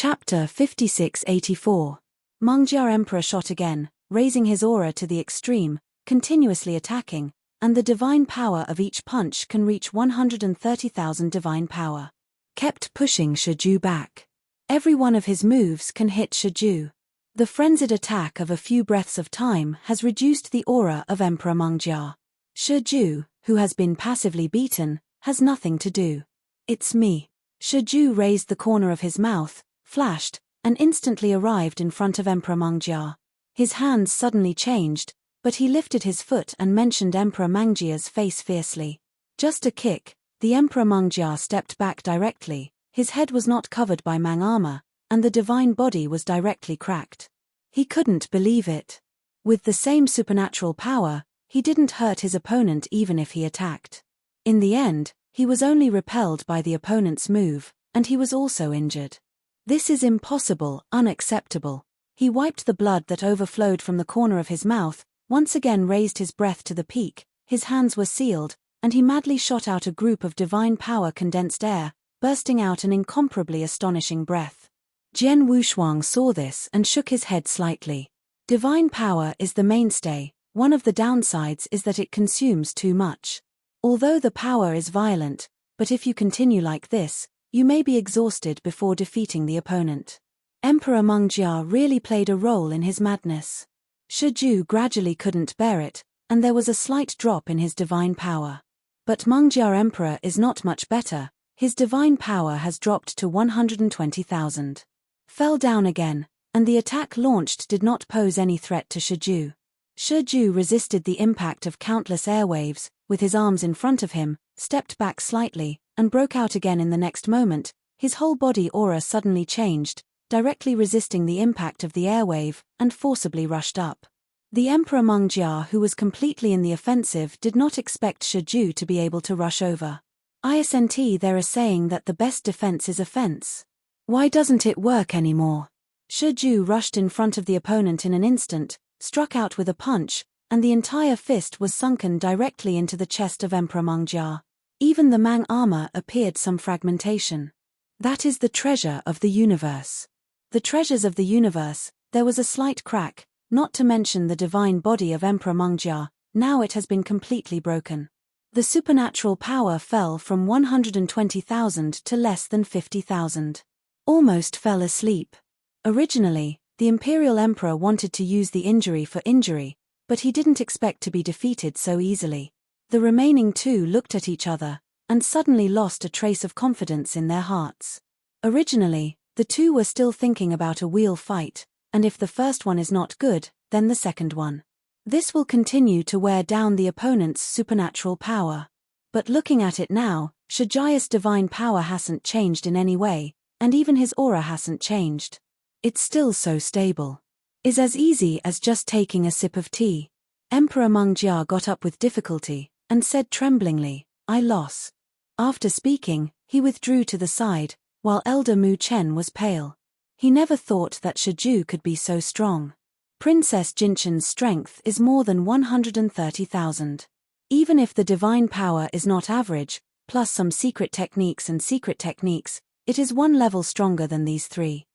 Chapter 56-84. Mungjia Emperor shot again, raising his aura to the extreme, continuously attacking, and the divine power of each punch can reach 130,000 divine power. Kept pushing Shiju back. Every one of his moves can hit Shiju. The frenzied attack of a few breaths of time has reduced the aura of Emperor Mungjia. Shiju, who has been passively beaten, has nothing to do. It's me. Shiju raised the corner of his mouth, flashed, and instantly arrived in front of Emperor Mungjia. His hands suddenly changed, but he lifted his foot and mentioned Emperor Mangjia's face fiercely. Just a kick, the Emperor Mungjia stepped back directly, his head was not covered by Mang armor, and the divine body was directly cracked. He couldn't believe it. With the same supernatural power, he didn't hurt his opponent even if he attacked. In the end, he was only repelled by the opponent's move, and he was also injured. This is impossible, unacceptable. He wiped the blood that overflowed from the corner of his mouth, once again raised his breath to the peak, his hands were sealed, and he madly shot out a group of divine power condensed air, bursting out an incomparably astonishing breath. Jian Wushuang saw this and shook his head slightly. Divine power is the mainstay, one of the downsides is that it consumes too much. Although the power is violent, but if you continue like this, you may be exhausted before defeating the opponent. Emperor Mungjia really played a role in his madness. Shiju gradually couldn't bear it, and there was a slight drop in his divine power. But Mungjia Emperor is not much better, his divine power has dropped to 120,000. Fell down again, and the attack launched did not pose any threat to Shiju. Shiju resisted the impact of countless airwaves, with his arms in front of him, stepped back slightly, and broke out again in the next moment. His whole body aura suddenly changed, directly resisting the impact of the airwave, and forcibly rushed up. The Emperor Mungjia, who was completely in the offensive, did not expect Shiju to be able to rush over. Isn't there a saying that the best defense is offense? Why doesn't it work anymore? Shiju rushed in front of the opponent in an instant, struck out with a punch, and the entire fist was sunken directly into the chest of Emperor Mungjia. Even the Mang armor appeared some fragmentation. That is the treasure of the universe. The treasures of the universe, there was a slight crack, not to mention the divine body of Emperor Mungjia, now it has been completely broken. The supernatural power fell from 120,000 to less than 50,000. Almost fell asleep. Originally, the Imperial Emperor wanted to use the injury for injury, but he didn't expect to be defeated so easily. The remaining two looked at each other, and suddenly lost a trace of confidence in their hearts. Originally, the two were still thinking about a wheel fight, and if the first one is not good, then the second one. This will continue to wear down the opponent's supernatural power. But looking at it now, Shiju's divine power hasn't changed in any way, and even his aura hasn't changed. It's still so stable. Is as easy as just taking a sip of tea. Emperor Mungjia got up with difficulty, and said tremblingly, "I lost." After speaking, he withdrew to the side, while Elder Mu Chen was pale. He never thought that Shiju could be so strong. Princess Jinchun's strength is more than 130,000. Even if the divine power is not average, plus some secret techniques, it is one level stronger than these three.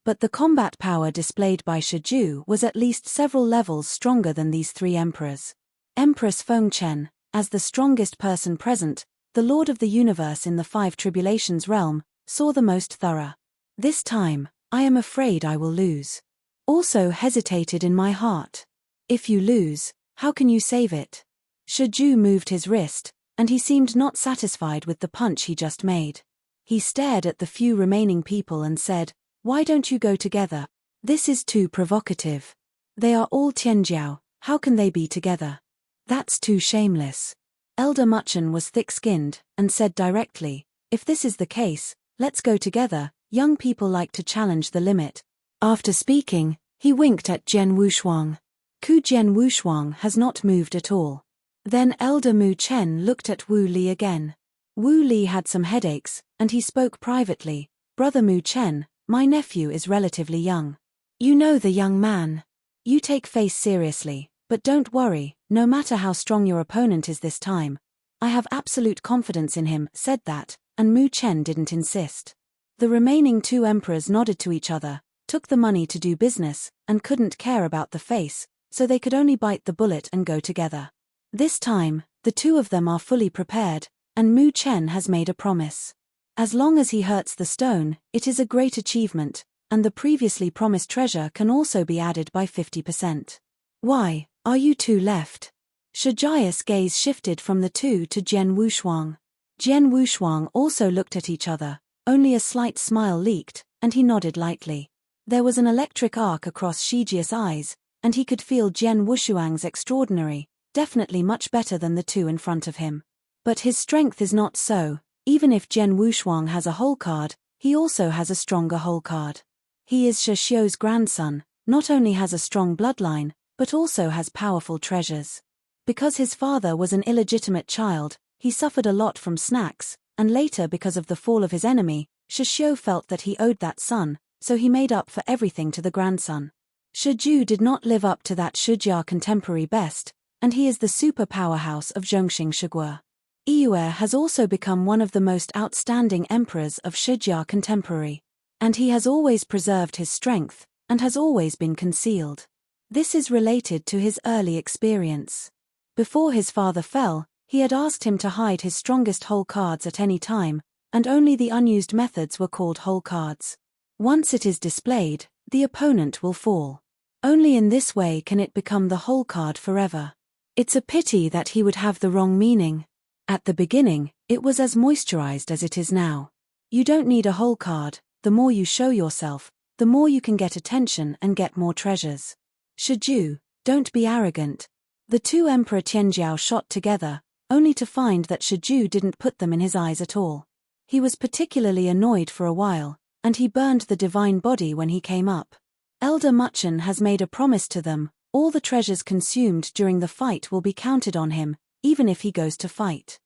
But the combat power displayed by Shiju was at least several levels stronger than these three emperors. Empress Fengchen, as the strongest person present, the Lord of the Universe in the Five Tribulations realm, saw the most thorough. This time, I am afraid I will lose. Also hesitated in my heart. If you lose, how can you save it? Shiju moved his wrist, and he seemed not satisfied with the punch he just made. He stared at the few remaining people and said, "Why don't you go together? This is too provocative. They are all Tianjiao, how can they be together? That's too shameless." Elder Muchen was thick-skinned, and said directly, "If this is the case, let's go together, young people like to challenge the limit." After speaking, he winked at Jian Wushuang. Jian Wushuang has not moved at all. Then Elder Mu Chen looked at Wu Li again. Wu Li had some headaches, and he spoke privately, "Brother Mu Chen, my nephew is relatively young. You know the young man. You take face seriously, but don't worry, no matter how strong your opponent is this time. I have absolute confidence in him," said that, and Mu Chen didn't insist. The remaining two emperors nodded to each other, took the money to do business, and couldn't care about the face, so they could only bite the bullet and go together. This time, the two of them are fully prepared, and Mu Chen has made a promise. As long as he hurts the stone, it is a great achievement, and the previously promised treasure can also be added by 50%. Why, are you two left? Shijia's gaze shifted from the two to Jian Wushuang. Jian Wushuang also looked at each other, only a slight smile leaked, and he nodded lightly. There was an electric arc across Shijia's eyes, and he could feel Jian Wushuang's extraordinary, definitely much better than the two in front of him. But his strength is not so. Even if Jian Wushuang has a whole card, he also has a stronger whole card. He is Shi Xiu's grandson, not only has a strong bloodline, but also has powerful treasures. Because his father was an illegitimate child, he suffered a lot from snacks, and later because of the fall of his enemy, Shi Xiu felt that he owed that son, so he made up for everything to the grandson. Shi Ju did not live up to that Shijia contemporary best, and he is the super powerhouse of Zhongxing Shigua. Yue has also become one of the most outstanding emperors of Shijia contemporary. And he has always preserved his strength, and has always been concealed. This is related to his early experience. Before his father fell, he had asked him to hide his strongest whole cards at any time, and only the unused methods were called whole cards. Once it is displayed, the opponent will fall. Only in this way can it become the whole card forever. It's a pity that he would have the wrong meaning. At the beginning, it was as moisturized as it is now. You don't need a whole card. The more you show yourself, the more you can get attention and get more treasures. Shi Ju, don't be arrogant. The two Emperor Tianjiao shot together, only to find that Shi Ju didn't put them in his eyes at all. He was particularly annoyed for a while, and he burned the divine body when he came up. Elder Muchen has made a promise to them, all the treasures consumed during the fight will be counted on him, even if he goes to fight.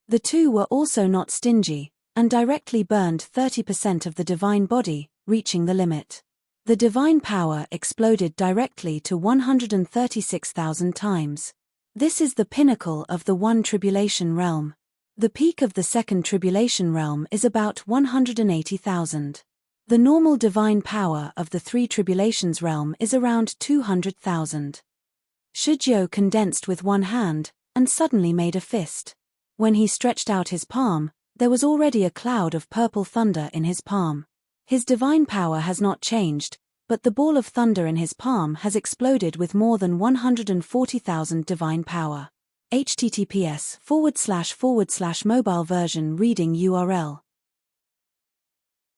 The two were also not stingy, and directly burned 30% of the divine body, reaching the limit. The divine power exploded directly to 136,000 times. This is the pinnacle of the one tribulation realm. The peak of the second tribulation realm is about 180,000. The normal divine power of the three tribulations realm is around 200,000. Shijio condensed with one hand, and suddenly made a fist. When he stretched out his palm, there was already a cloud of purple thunder in his palm. His divine power has not changed, but the ball of thunder in his palm has exploded with more than 140,000 divine power. https://mobile version reading URL.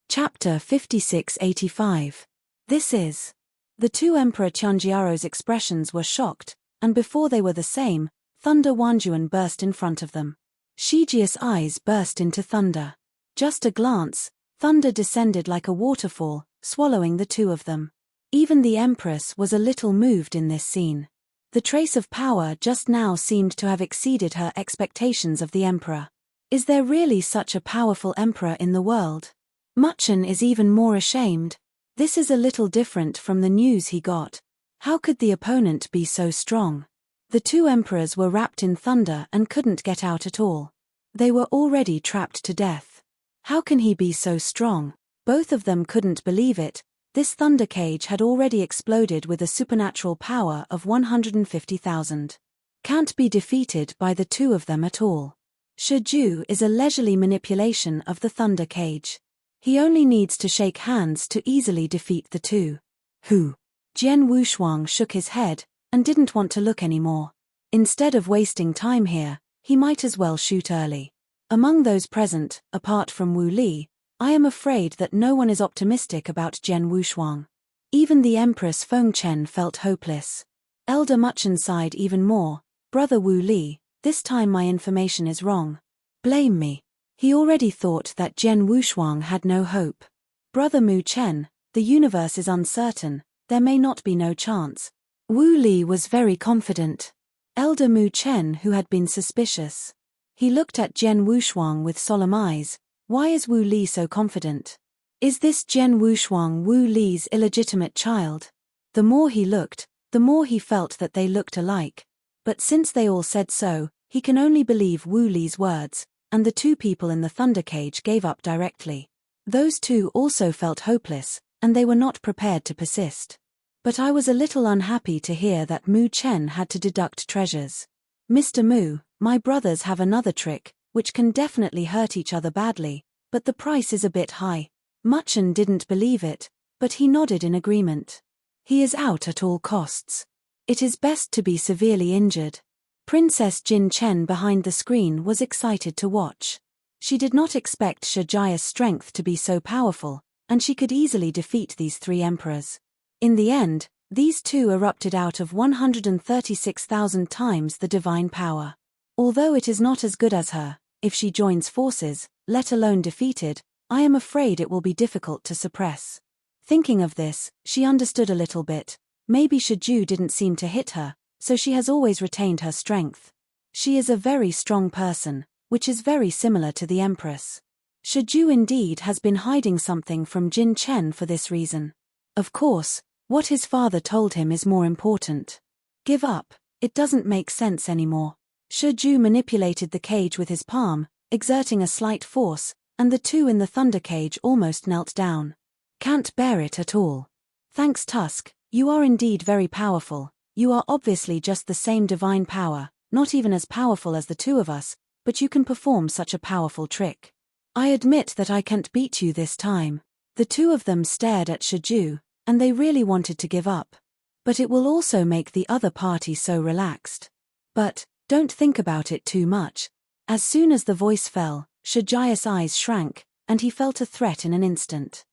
Chapter 5685. This is. The two Emperor Tianjiaro's expressions were shocked, and before they were the same, Thunder Wanjuan burst in front of them. Shijia's eyes burst into thunder. Just a glance, thunder descended like a waterfall, swallowing the two of them. Even the Empress was a little moved in this scene. The trace of power just now seemed to have exceeded her expectations of the Emperor. Is there really such a powerful Emperor in the world? Muchen is even more ashamed. This is a little different from the news he got. How could the opponent be so strong? The two emperors were wrapped in thunder and couldn't get out at all. They were already trapped to death. How can he be so strong? Both of them couldn't believe it. This thunder cage had already exploded with a supernatural power of 150,000. Can't be defeated by the two of them at all. Shi Ju is a leisurely manipulation of the thunder cage. He only needs to shake hands to easily defeat the two. Who? Jian Wushuang shook his head, and didn't want to look anymore. Instead of wasting time here, he might as well shoot early. Among those present, apart from Wu Li, I am afraid that no one is optimistic about Jian Wushuang. Even the Empress Feng Chen felt hopeless. Elder Muchen sighed even more. Brother Wu Li, this time my information is wrong. Blame me. He already thought that Jian Wushuang had no hope. Brother Mu Chen, the universe is uncertain, there may not be no chance. Wu Li was very confident. Elder Mu Chen who had been suspicious. He looked at Jian Wushuang with solemn eyes. Why is Wu Li so confident? Is this Jian Wushuang Wu Li's illegitimate child? The more he looked, the more he felt that they looked alike. But since they all said so, he can only believe Wu Li's words, and the two people in the thunder cage gave up directly. Those two also felt hopeless, and they were not prepared to persist. But I was a little unhappy to hear that Mu Chen had to deduct treasures. Mr. Mu, my brothers have another trick, which can definitely hurt each other badly, but the price is a bit high. Muchen didn't believe it, but he nodded in agreement. He is out at all costs. It is best to be severely injured. Princess Jin Chen behind the screen was excited to watch. She did not expect Shajaya's strength to be so powerful, and she could easily defeat these three emperors. In the end, these two erupted out of 136,000 times the divine power. Although it is not as good as her, if she joins forces, let alone defeated, I am afraid it will be difficult to suppress. Thinking of this, she understood a little bit. Maybe Shiju didn't seem to hit her, so she has always retained her strength. She is a very strong person, which is very similar to the Empress. Shiju indeed has been hiding something from Jin Chen for this reason. Of course, what his father told him is more important. Give up, it doesn't make sense anymore. Shiju manipulated the cage with his palm, exerting a slight force, and the two in the thunder cage almost knelt down. Can't bear it at all. Thanks Tusk, you are indeed very powerful. You are obviously just the same divine power, not even as powerful as the two of us, but you can perform such a powerful trick. I admit that I can't beat you this time. The two of them stared at Shiju, and they really wanted to give up. But it will also make the other party so relaxed. But, don't think about it too much. As soon as the voice fell, Shajaya's eyes shrank, and he felt a threat in an instant.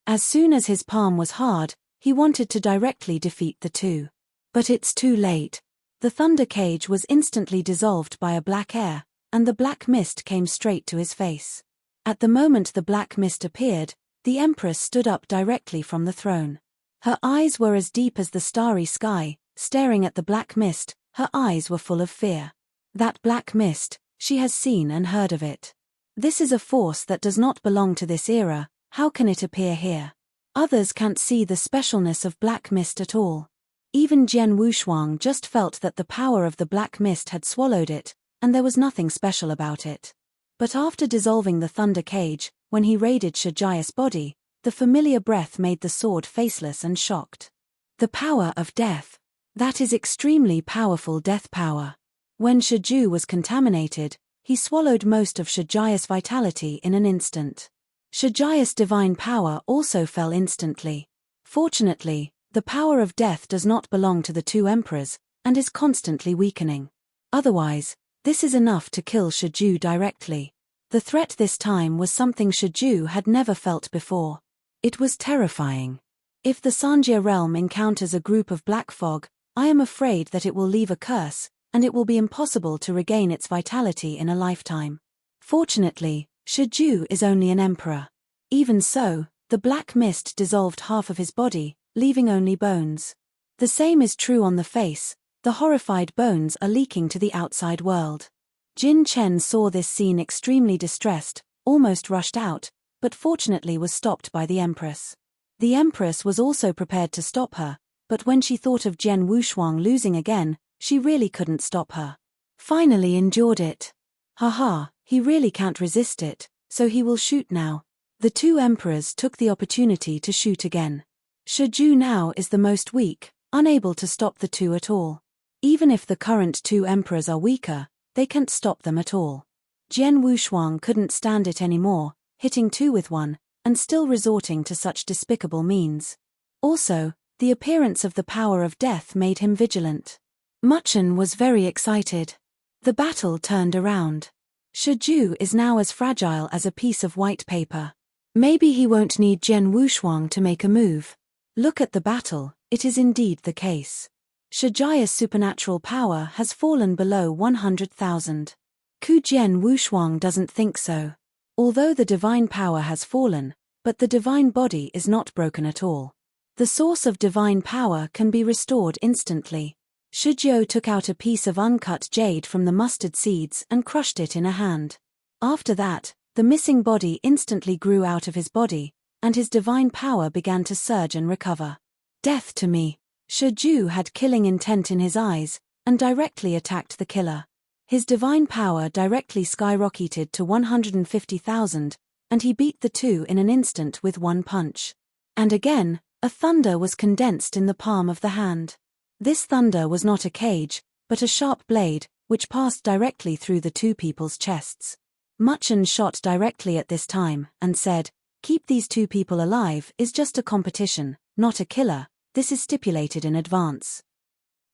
As soon as his palm was hard, he wanted to directly defeat the two. But it's too late. The thunder cage was instantly dissolved by a black air, and the black mist came straight to his face. At the moment the black mist appeared, the Empress stood up directly from the throne. Her eyes were as deep as the starry sky, staring at the black mist, her eyes were full of fear. That black mist, she has seen and heard of it. This is a force that does not belong to this era, how can it appear here? Others can't see the specialness of black mist at all. Even Jian Wushuang just felt that the power of the black mist had swallowed it, and there was nothing special about it. But after dissolving the thunder cage, when he raided Shajaya's body, the familiar breath made the sword faceless and shocked. The power of death. That is extremely powerful death power. When Shiju was contaminated, he swallowed most of Shajaya's vitality in an instant. Shajaya's divine power also fell instantly. Fortunately, the power of death does not belong to the two emperors, and is constantly weakening. Otherwise, this is enough to kill Shiju directly. The threat this time was something Shiju had never felt before. It was terrifying. If the Sanjia realm encounters a group of black fog, I am afraid that it will leave a curse, and it will be impossible to regain its vitality in a lifetime. Fortunately, Shiju is only an emperor. Even so, the black mist dissolved half of his body, leaving only bones. The same is true on the face, the horrified bones are leaking to the outside world. Jin Chen saw this scene extremely distressed, almost rushed out, but fortunately was stopped by the Empress. The Empress was also prepared to stop her, but when she thought of Jian Wushuang losing again, she really couldn't stop her. Finally endured it. Haha, he really can't resist it, so he will shoot now. The two emperors took the opportunity to shoot again. Shiju now is the most weak, unable to stop the two at all. Even if the current two emperors are weaker, they can't stop them at all. Jian Wushuang couldn't stand it anymore, hitting two with one, and still resorting to such despicable means. Also, the appearance of the power of death made him vigilant. Muchen was very excited. The battle turned around. Shiju is now as fragile as a piece of white paper. Maybe he won't need Jian Wushuang to make a move. Look at the battle, it is indeed the case. Shajaya's supernatural power has fallen below 100,000. Jian Wushuang doesn't think so. Although the divine power has fallen, but the divine body is not broken at all. The source of divine power can be restored instantly. Shiju took out a piece of uncut jade from the mustard seeds and crushed it in a hand. After that, the missing body instantly grew out of his body, and his divine power began to surge and recover. Death to me. Shiju had killing intent in his eyes, and directly attacked the killer. His divine power directly skyrocketed to 150,000, and he beat the two in an instant with one punch. And again, a thunder was condensed in the palm of the hand. This thunder was not a cage, but a sharp blade, which passed directly through the two people's chests. Muchen shot directly at this time, and said, "Keep these two people alive is just a competition, not a killer, this is stipulated in advance."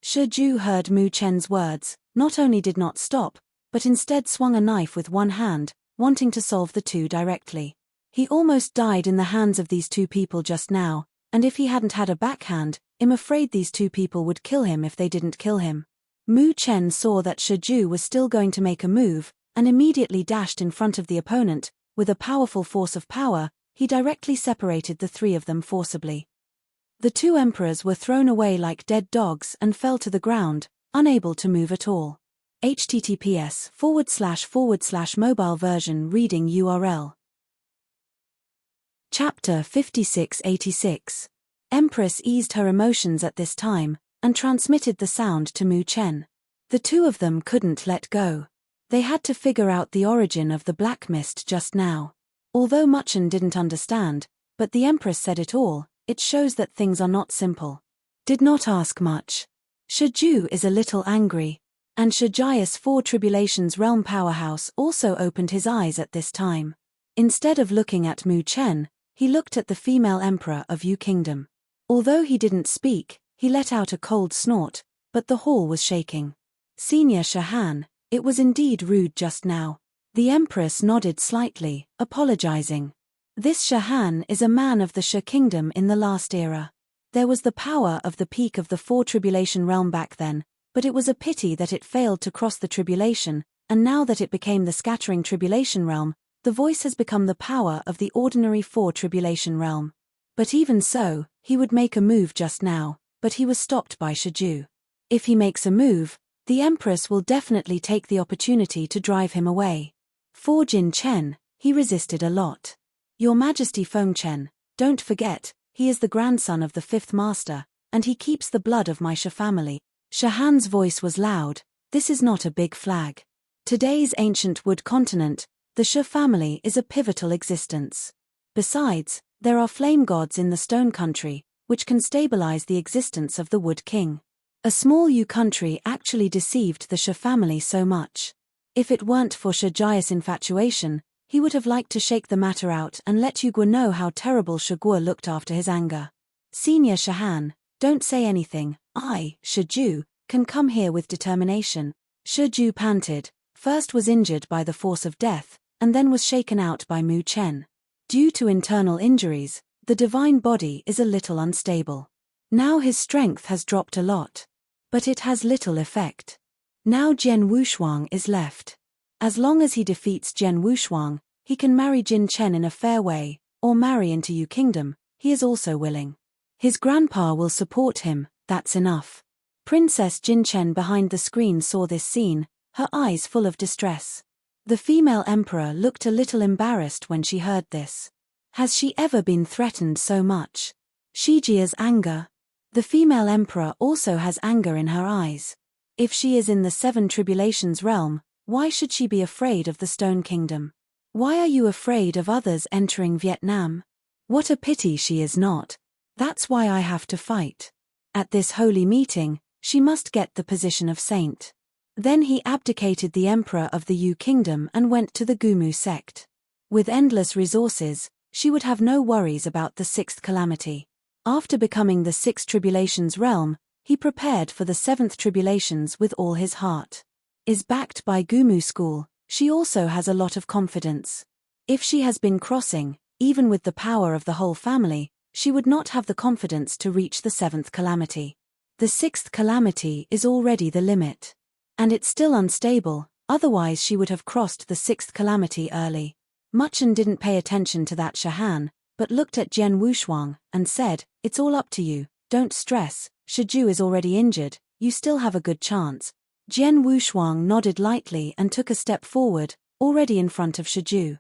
Shiju heard Mu Chen's words, not only did not stop, but instead swung a knife with one hand, wanting to solve the two directly. He almost died in the hands of these two people just now, and if he hadn't had a backhand, I'm afraid these two people would kill him if they didn't kill him. Mu Chen saw that Shiju was still going to make a move, and immediately dashed in front of the opponent. With a powerful force of power, he directly separated the three of them forcibly. The two emperors were thrown away like dead dogs and fell to the ground, unable to move at all. https://mobile version reading URL. Chapter 5686. Empress eased her emotions at this time, and transmitted the sound to Mu Chen. The two of them couldn't let go. They had to figure out the origin of the black mist just now. Although Muchen didn't understand, but the Empress said it all, it shows that things are not simple. Did not ask much. Shiju is a little angry, and Shijias Four Tribulations Realm Powerhouse also opened his eyes at this time. Instead of looking at Mu Chen, he looked at the female emperor of Yu Kingdom. Although he didn't speak, he let out a cold snort, but the hall was shaking. Senior Shahan, it was indeed rude just now. The Empress nodded slightly, apologizing. This Shahan is a man of the Sha Kingdom in the last era. There was the power of the peak of the Four Tribulation Realm back then, but it was a pity that it failed to cross the tribulation, and now that it became the Scattering Tribulation Realm, the voice has become the power of the ordinary Four Tribulation Realm. But even so, he would make a move just now, but he was stopped by Shiju. If he makes a move, the Empress will definitely take the opportunity to drive him away. For Jin Chen, he resisted a lot. Your Majesty Feng Chen, don't forget, he is the grandson of the fifth master, and he keeps the blood of my Sha family. Shahan's voice was loud. This is not a big flag. Today's ancient wood continent, the Sha family is a pivotal existence. Besides, there are flame gods in the stone country, which can stabilize the existence of the wood king. A small Yu country actually deceived the Sha family so much. If it weren't for Shijias' infatuation, he would have liked to shake the matter out and let Yu Guo know how terrible Shiguo looked after his anger. Senior Shahan, don't say anything, I, Shiju, can come here with determination. Shiju panted, first was injured by the force of death, and then was shaken out by Mu Chen. Due to internal injuries, the divine body is a little unstable. Now his strength has dropped a lot. But it has little effect. Now Jian Wushuang is left. As long as he defeats Jian Wushuang, he can marry Jin Chen in a fair way, or marry into Yu Kingdom, he is also willing. His grandpa will support him, that's enough. Princess Jin Chen behind the screen saw this scene, her eyes full of distress. The female emperor looked a little embarrassed when she heard this. Has she ever been threatened so much? Shijia's anger. The female emperor also has anger in her eyes. If she is in the Seven Tribulations realm, why should she be afraid of the Stone Kingdom? Why are you afraid of others entering Vietnam? What a pity she is not. That's why I have to fight. At this holy meeting, she must get the position of saint. Then he abdicated the emperor of the Yu Kingdom and went to the Gumu sect. With endless resources, she would have no worries about the sixth calamity. After becoming the Sixth Tribulations realm, he prepared for the Seventh Tribulations with all his heart. Is backed by Gumu school, she also has a lot of confidence. If she has been crossing, even with the power of the whole family, she would not have the confidence to reach the seventh calamity. The sixth calamity is already the limit. And it's still unstable, otherwise she would have crossed the sixth calamity early. Muchen didn't pay attention to that Shahan, but looked at Jian Wushuang, and said, it's all up to you, don't stress, Shiju is already injured, you still have a good chance. Jian Wushuang nodded lightly and took a step forward, already in front of Shiju.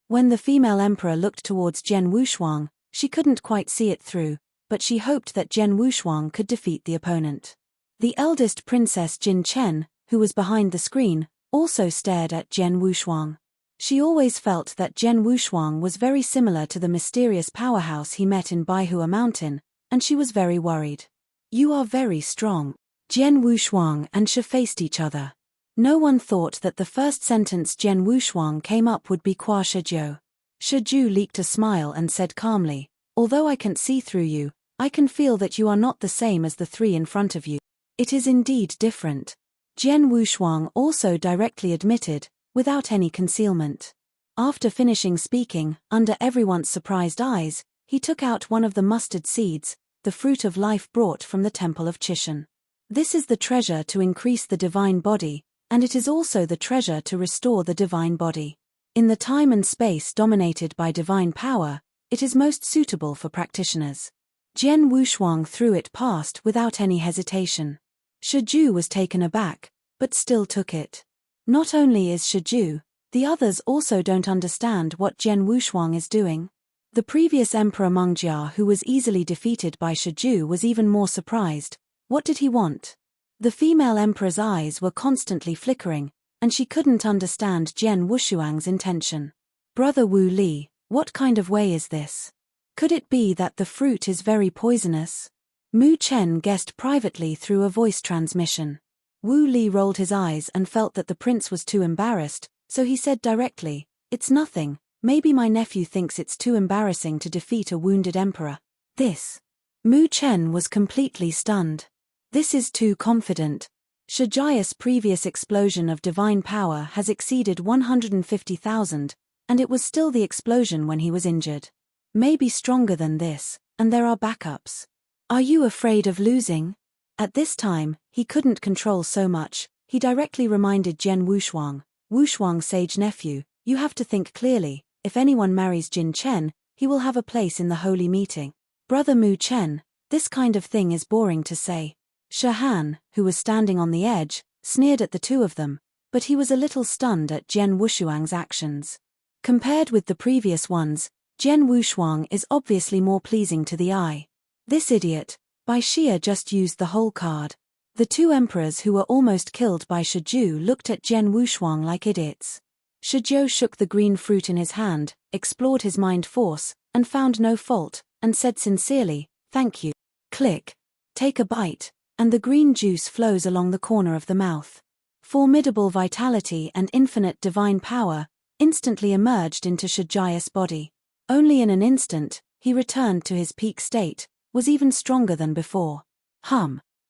When the female emperor looked towards Jian Wushuang, she couldn't quite see it through, but she hoped that Jian Wushuang could defeat the opponent. The eldest princess Jin Chen, who was behind the screen, also stared at Jian Wushuang. She always felt that Jian Wushuang was very similar to the mysterious powerhouse he met in Baihua Mountain, and she was very worried. "You are very strong." Jian Wushuang and Shi faced each other. No one thought that the first sentence Jian Wushuang came up would be Kwa Shijiu. Shijiu leaked a smile and said calmly, "Although I can't see through you, I can feel that you are not the same as the three in front of you. It is indeed different." Jian Wushuang also directly admitted, without any concealment. After finishing speaking, under everyone's surprised eyes, he took out one of the mustard seeds, the fruit of life brought from the temple of Chishan. This is the treasure to increase the divine body, and it is also the treasure to restore the divine body. In the time and space dominated by divine power, it is most suitable for practitioners. Jian Wushuang threw it past without any hesitation. Shijiu was taken aback, but still took it. Not only is Shijiu, the others also don't understand what Jian Wushuang is doing. The previous Emperor Mengjia, who was easily defeated by Shijiu, was even more surprised. What did he want? The female emperor's eyes were constantly flickering, and she couldn't understand Jian Wushuang's intention. "Brother Wu Li, what kind of way is this? Could it be that the fruit is very poisonous?" Mu Chen guessed privately through a voice transmission. Wu Li rolled his eyes and felt that the prince was too embarrassed, so he said directly, "It's nothing, maybe my nephew thinks it's too embarrassing to defeat a wounded emperor." This. Mu Chen was completely stunned. This is too confident. Shijia's previous explosion of divine power has exceeded 150,000, and it was still the explosion when he was injured. Maybe stronger than this, and there are backups. "Are you afraid of losing?" At this time, he couldn't control so much. He directly reminded Jian Wushuang, "Wushuang sage nephew, you have to think clearly. If anyone marries Jin Chen, he will have a place in the holy meeting." "Brother Mu Chen, this kind of thing is boring to say." Shahan, who was standing on the edge, sneered at the two of them, but he was a little stunned at Jian Wushuang's actions. Compared with the previous ones, Jian Wushuang is obviously more pleasing to the eye. This idiot, Bai Xia, just used the whole card. The two emperors who were almost killed by Shijiu looked at Jian Wushuang like idiots. Shijiu shook the green fruit in his hand, explored his mind force, and found no fault, and said sincerely, "Thank you." Click. Take a bite, and the green juice flows along the corner of the mouth. Formidable vitality and infinite divine power instantly emerged into Shijia's body. Only in an instant, he returned to his peak state, was even stronger than before.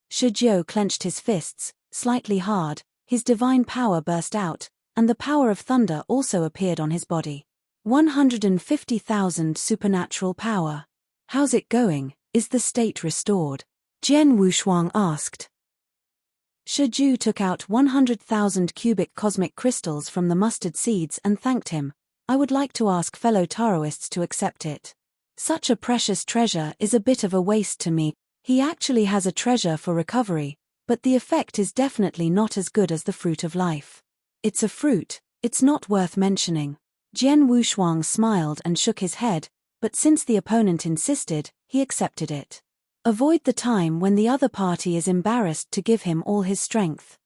Shijiu clenched his fists, slightly hard, his divine power burst out, and the power of thunder also appeared on his body. 150,000 supernatural power. "How's it going? Is the state restored?" Jian Wushuang asked. Shijiu took out 100,000 cubic cosmic crystals from the mustard seeds and thanked him. "I would like to ask fellow Taoists to accept it. Such a precious treasure is a bit of a waste to me." He actually has a treasure for recovery, but the effect is definitely not as good as the fruit of life. "It's a fruit, it's not worth mentioning." Jian Wushuang smiled and shook his head, but since the opponent insisted, he accepted it. Avoid the time when the other party is embarrassed to give him all his strength.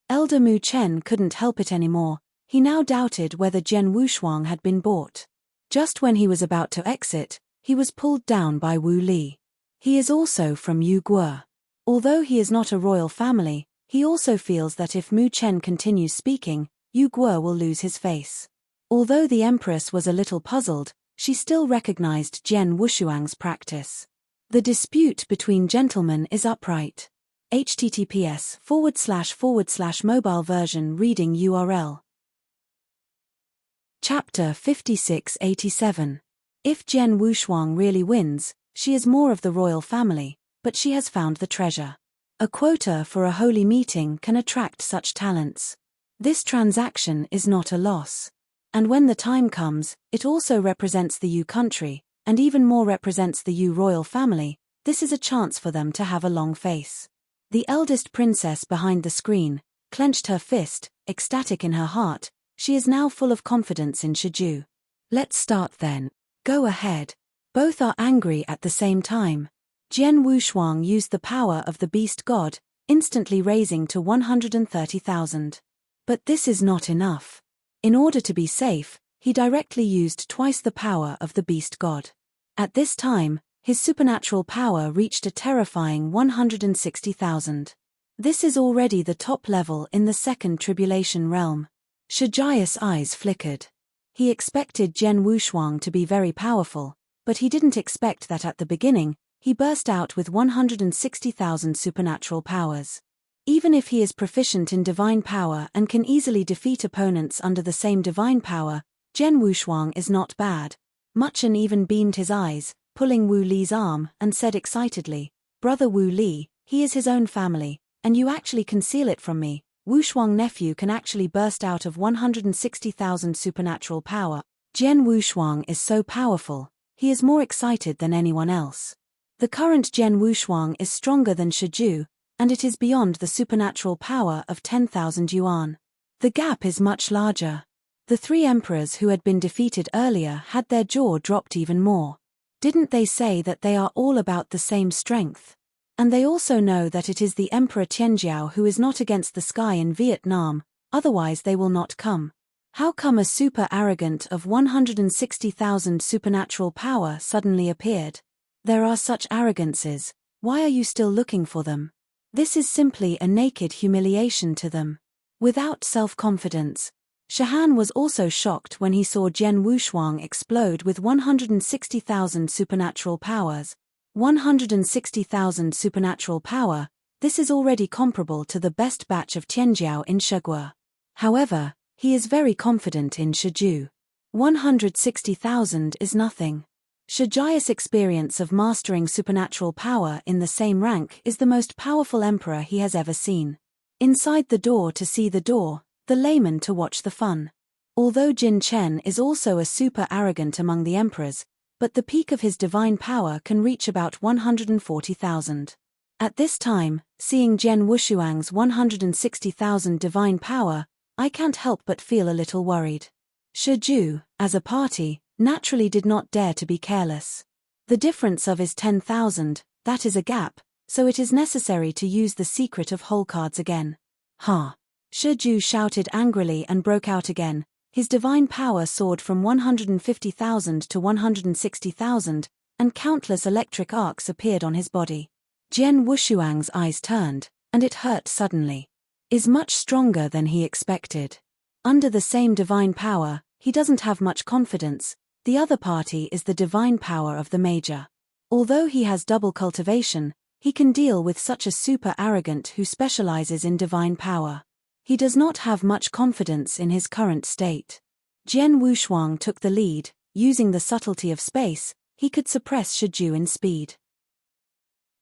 Elder Mu Chen couldn't help it anymore. He now doubted whether Jian Wushuang had been bought. Just when he was about to exit, he was pulled down by Wu Li. He is also from Yu Guo. Although he is not a royal family, he also feels that if Mu Chen continues speaking, Yu Guo will lose his face. Although the empress was a little puzzled, she still recognized Jian Wushuang's practice. The dispute between gentlemen is upright. https://mobile version reading URL. Chapter 5687. If Jian Wushuang really wins, she is more of the royal family, but she has found the treasure. A quota for a holy meeting can attract such talents. This transaction is not a loss. And when the time comes, it also represents the Yu country, and even more represents the Yu royal family. This is a chance for them to have a long face. The eldest princess behind the screen clenched her fist, ecstatic in her heart. She is now full of confidence in Shijiu. "Let's start then." "Go ahead." Both are angry at the same time. Jian Wushuang used the power of the beast god, instantly raising to 130,000. But this is not enough. In order to be safe, he directly used twice the power of the beast god. At this time, his supernatural power reached a terrifying 160,000. This is already the top level in the second tribulation realm. Shijai's eyes flickered. He expected Jian Wushuang to be very powerful, but he didn't expect that at the beginning, he burst out with 160,000 supernatural powers. Even if he is proficient in divine power and can easily defeat opponents under the same divine power, Jian Wushuang is not bad. Machan even beamed his eyes, pulling Wu Li's arm, and said excitedly, "Brother Wu Li, he is his own family, and you actually conceal it from me. Wushuang nephew can actually burst out of 160,000 supernatural power. Jian Wushuang is so powerful, he is more excited than anyone else. The current Jian Wushuang is stronger than Shiju, and it is beyond the supernatural power of 10,000 yuan. The gap is much larger." The three emperors who had been defeated earlier had their jaw dropped even more. Didn't they say that they are all about the same strength? And they also know that it is the Emperor Tianjiao who is not against the sky in Vietnam, otherwise they will not come. How come a super arrogant of 160,000 supernatural power suddenly appeared? There are such arrogances, why are you still looking for them? This is simply a naked humiliation to them. Without self-confidence, Shahan was also shocked when he saw Jian Wushuang explode with 160,000 supernatural powers. 160,000 supernatural power, this is already comparable to the best batch of Tianjiao in Shegua. However, he is very confident in Shiju. 160,000 is nothing. Shijai's experience of mastering supernatural power in the same rank is the most powerful emperor he has ever seen. Inside the door to see the door, the layman to watch the fun. Although Jin Chen is also a super arrogant among the emperors, but the peak of his divine power can reach about 140,000. At this time, seeing Jian Wushuang's 160,000 divine power, I can't help but feel a little worried. Shiju, as a party, naturally did not dare to be careless. The difference of is 10,000, that is a gap, so it is necessary to use the secret of whole cards again. Ha! Shiju shouted angrily and broke out again. His divine power soared from 150,000 to 160,000, and countless electric arcs appeared on his body. Jian Wushuang's eyes turned, and it hurt suddenly. Is much stronger than he expected. Under the same divine power, he doesn't have much confidence. The other party is the divine power of the major. Although he has double cultivation, he can deal with such a super arrogant who specializes in divine power. He does not have much confidence in his current state. Jian Wushuang took the lead. Using the subtlety of space, he could suppress Shiju in speed.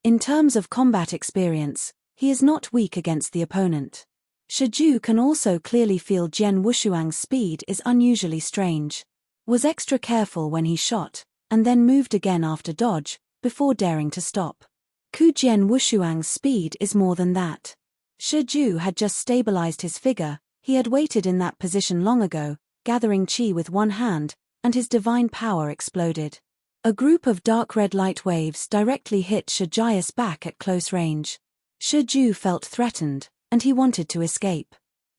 In terms of combat experience, he is not weak against the opponent. Shiju can also clearly feel Jian Wushuang's speed is unusually strange. Was extra careful when he shot, and then moved again after dodge, before daring to stop. Jian Wushuang's speed is more than that. Shiju had just stabilized his figure, he had waited in that position long ago, gathering chi with one hand, and his divine power exploded. A group of dark red light waves directly hit Shijai's back at close range. Shiju felt threatened, and he wanted to escape.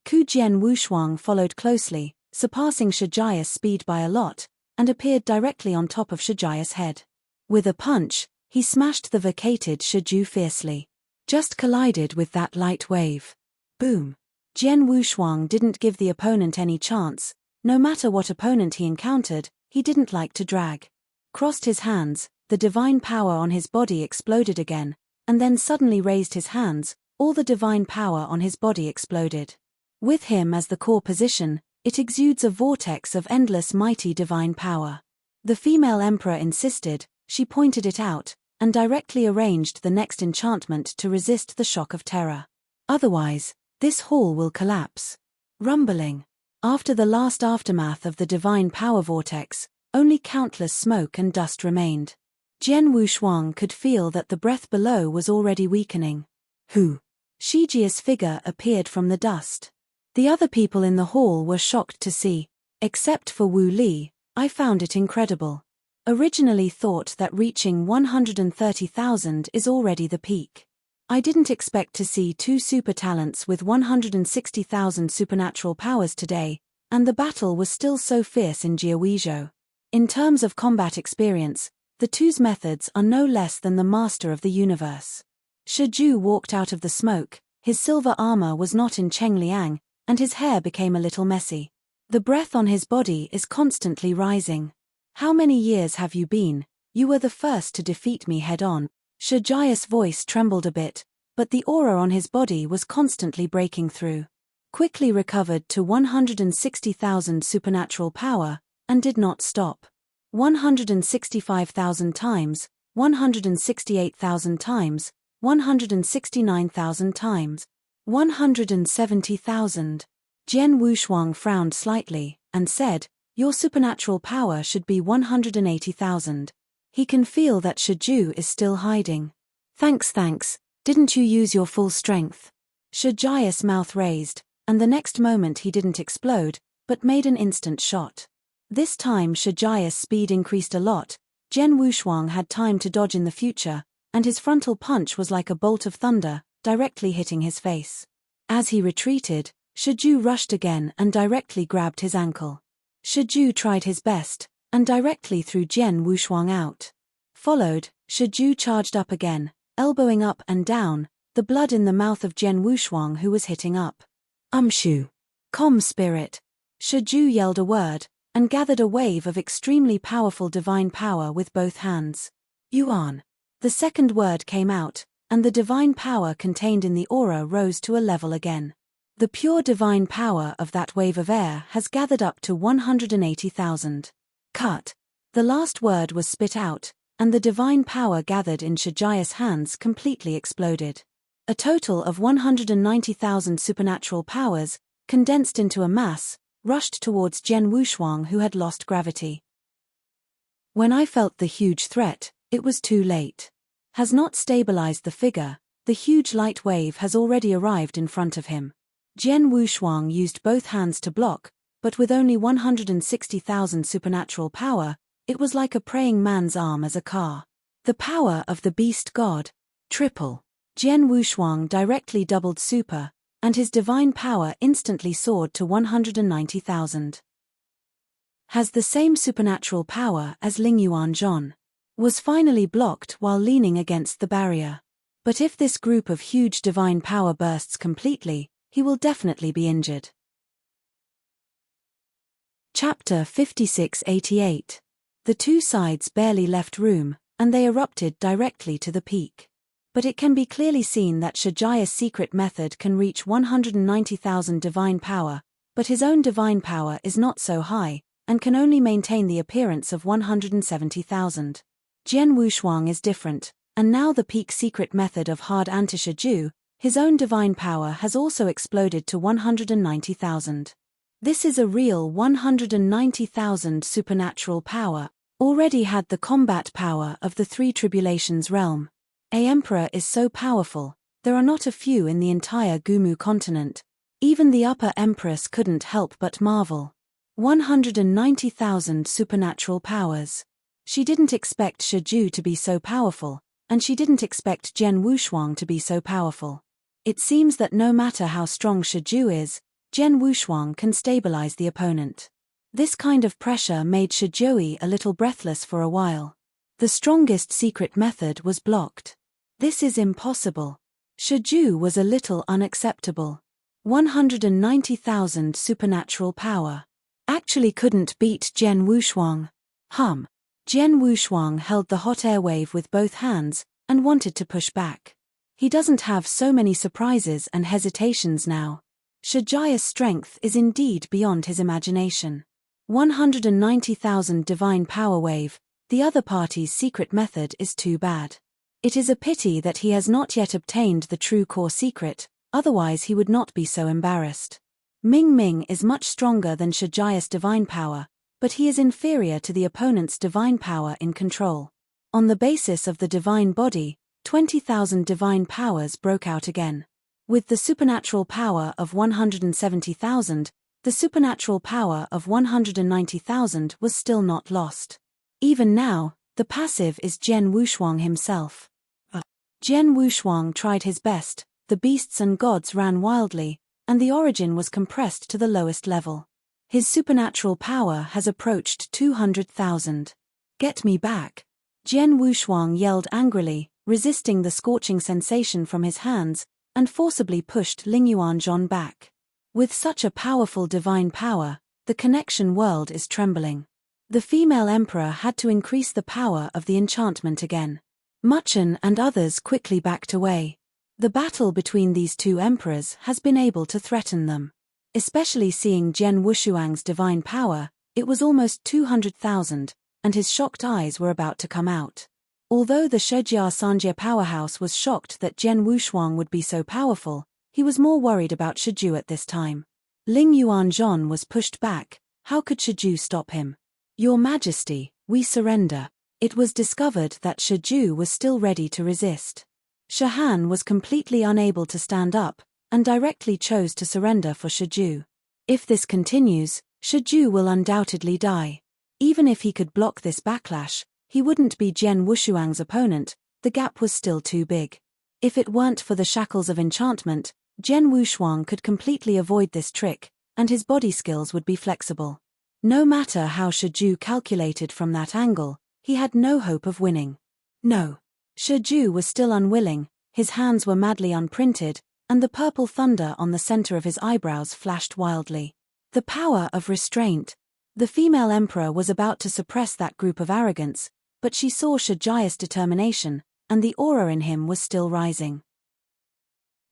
Jian Wushuang followed closely, surpassing Shijai's speed by a lot, and appeared directly on top of Shijai's head. With a punch, he smashed the vacated Shiju fiercely. Just collided with that light wave. Boom. Jian Wushuang didn't give the opponent any chance. No matter what opponent he encountered, he didn't like to drag. Crossed his hands, the divine power on his body exploded again, and then suddenly raised his hands, all the divine power on his body exploded. With him as the core position, it exudes a vortex of endless mighty divine power. The female emperor insisted, she pointed it out, and directly arranged the next enchantment to resist the shock of terror. Otherwise, this hall will collapse. Rumbling. After the last aftermath of the divine power vortex, only countless smoke and dust remained. Jian Wushuang could feel that the breath below was already weakening. Who? Shijia's figure appeared from the dust. The other people in the hall were shocked to see. Except for Wu Li, I found it incredible. Originally thought that reaching 130,000 is already the peak. I didn't expect to see two super talents with 160,000 supernatural powers today, and the battle was still so fierce in Jiawizhou. In terms of combat experience, the two's methods are no less than the master of the universe. Shiju walked out of the smoke, his silver armor was not in Chengliang, and his hair became a little messy. The breath on his body is constantly rising. How many years have you been? You were the first to defeat me head-on. Shijia's voice trembled a bit, but the aura on his body was constantly breaking through. Quickly recovered to 160,000 supernatural power, and did not stop. 165,000 times, 168,000 times, 169,000 times, 170,000. Jian Wushuang frowned slightly, and said, "Your supernatural power should be 180,000. He can feel that Shiju is still hiding. Thanks, didn't you use your full strength?" Shijia's mouth raised, and the next moment he didn't explode, but made an instant shot. This time Shijia's speed increased a lot. Jian Wushuang had time to dodge in the future, and his frontal punch was like a bolt of thunder, directly hitting his face. As he retreated, Shiju rushed again and directly grabbed his ankle. Shiju tried his best, and directly threw Jian Wushuang out. Followed, Shiju charged up again, elbowing up and down, the blood in the mouth of Jian Wushuang who was hitting up. "Umshu! Com spirit!" Shiju yelled a word, and gathered a wave of extremely powerful divine power with both hands. "Yuan." The second word came out, and the divine power contained in the aura rose to a level again. The pure divine power of that wave of air has gathered up to 180,000. Cut. The last word was spit out, and the divine power gathered in Shijia's hands completely exploded. A total of 190,000 supernatural powers, condensed into a mass, rushed towards Jian Wushuang who had lost gravity. When I felt the huge threat, it was too late. Has not stabilized the figure, the huge light wave has already arrived in front of him. Jian Wushuang used both hands to block, but with only 160,000 supernatural power, it was like a praying man's arm as a car. The power of the beast god. Triple. Jian Wushuang directly doubled super, and his divine power instantly soared to 190,000. Has the same supernatural power as Lingyuan Zhon. Was finally blocked while leaning against the barrier. But if this group of huge divine power bursts completely, he will definitely be injured. Chapter 5688. The two sides barely left room, and they erupted directly to the peak. But it can be clearly seen that Shijia's secret method can reach 190,000 divine power, but his own divine power is not so high, and can only maintain the appearance of 170,000. Jian Wushuang is different, and now the peak secret method of hard anti-Shiju, his own divine power has also exploded to 190,000. This is a real 190,000 supernatural power, already had the combat power of the Three Tribulations realm. A emperor is so powerful, there are not a few in the entire Gumu continent. Even the upper empress couldn't help but marvel. 190,000 supernatural powers. She didn't expect Shiju to be so powerful, and she didn't expect Jian Wushuang to be so powerful. It seems that no matter how strong Shiju is, Jian Wushuang can stabilize the opponent. This kind of pressure made Shijui a little breathless for a while. The strongest secret method was blocked. This is impossible. Shiju was a little unacceptable. 190,000 supernatural power. Actually couldn't beat Jian Wushuang. Jian Wushuang held the hot air wave with both hands, and wanted to push back. He doesn't have so many surprises and hesitations now. Shijia's strength is indeed beyond his imagination. 190,000 divine power wave, the other party's secret method is too bad. It is a pity that he has not yet obtained the true core secret, otherwise he would not be so embarrassed. Ming Ming is much stronger than Shijia's divine power, but he is inferior to the opponent's divine power in control. On the basis of the divine body, 20,000 divine powers broke out again. With the supernatural power of 170,000, the supernatural power of 190,000 was still not lost. Even now, the passive is Jian Wushuang himself. Jian Wushuang tried his best, the beasts and gods ran wildly, and the origin was compressed to the lowest level. His supernatural power has approached 200,000. Get me back. Jian Wushuang yelled angrily, resisting the scorching sensation from his hands, and forcibly pushed Ling Yuanzhong back. With such a powerful divine power, the connection world is trembling. The female emperor had to increase the power of the enchantment again. Muchen and others quickly backed away. The battle between these two emperors has been able to threaten them. Especially seeing Jian Wushuang's divine power, it was almost 200,000, and his shocked eyes were about to come out. Although the Shejia Sanjie powerhouse was shocked that Jian Wushuang would be so powerful, he was more worried about Shiju at this time. Ling Yuanzhong was pushed back. How could Shiju stop him? Your Majesty, we surrender. It was discovered that Shiju was still ready to resist. Shahan was completely unable to stand up, and directly chose to surrender for Shiju. If this continues, Shiju will undoubtedly die. Even if he could block this backlash, he wouldn't be Jian Wushuang's opponent. The gap was still too big. If it weren't for the shackles of enchantment, Jian Wushuang could completely avoid this trick, and his body skills would be flexible. No matter how Shiju calculated from that angle, he had no hope of winning. No. Shiju was still unwilling, his hands were madly unprinted, and the purple thunder on the center of his eyebrows flashed wildly. The power of restraint. The female emperor was about to suppress that group of arrogance, but she saw Shijia's determination, and the aura in him was still rising.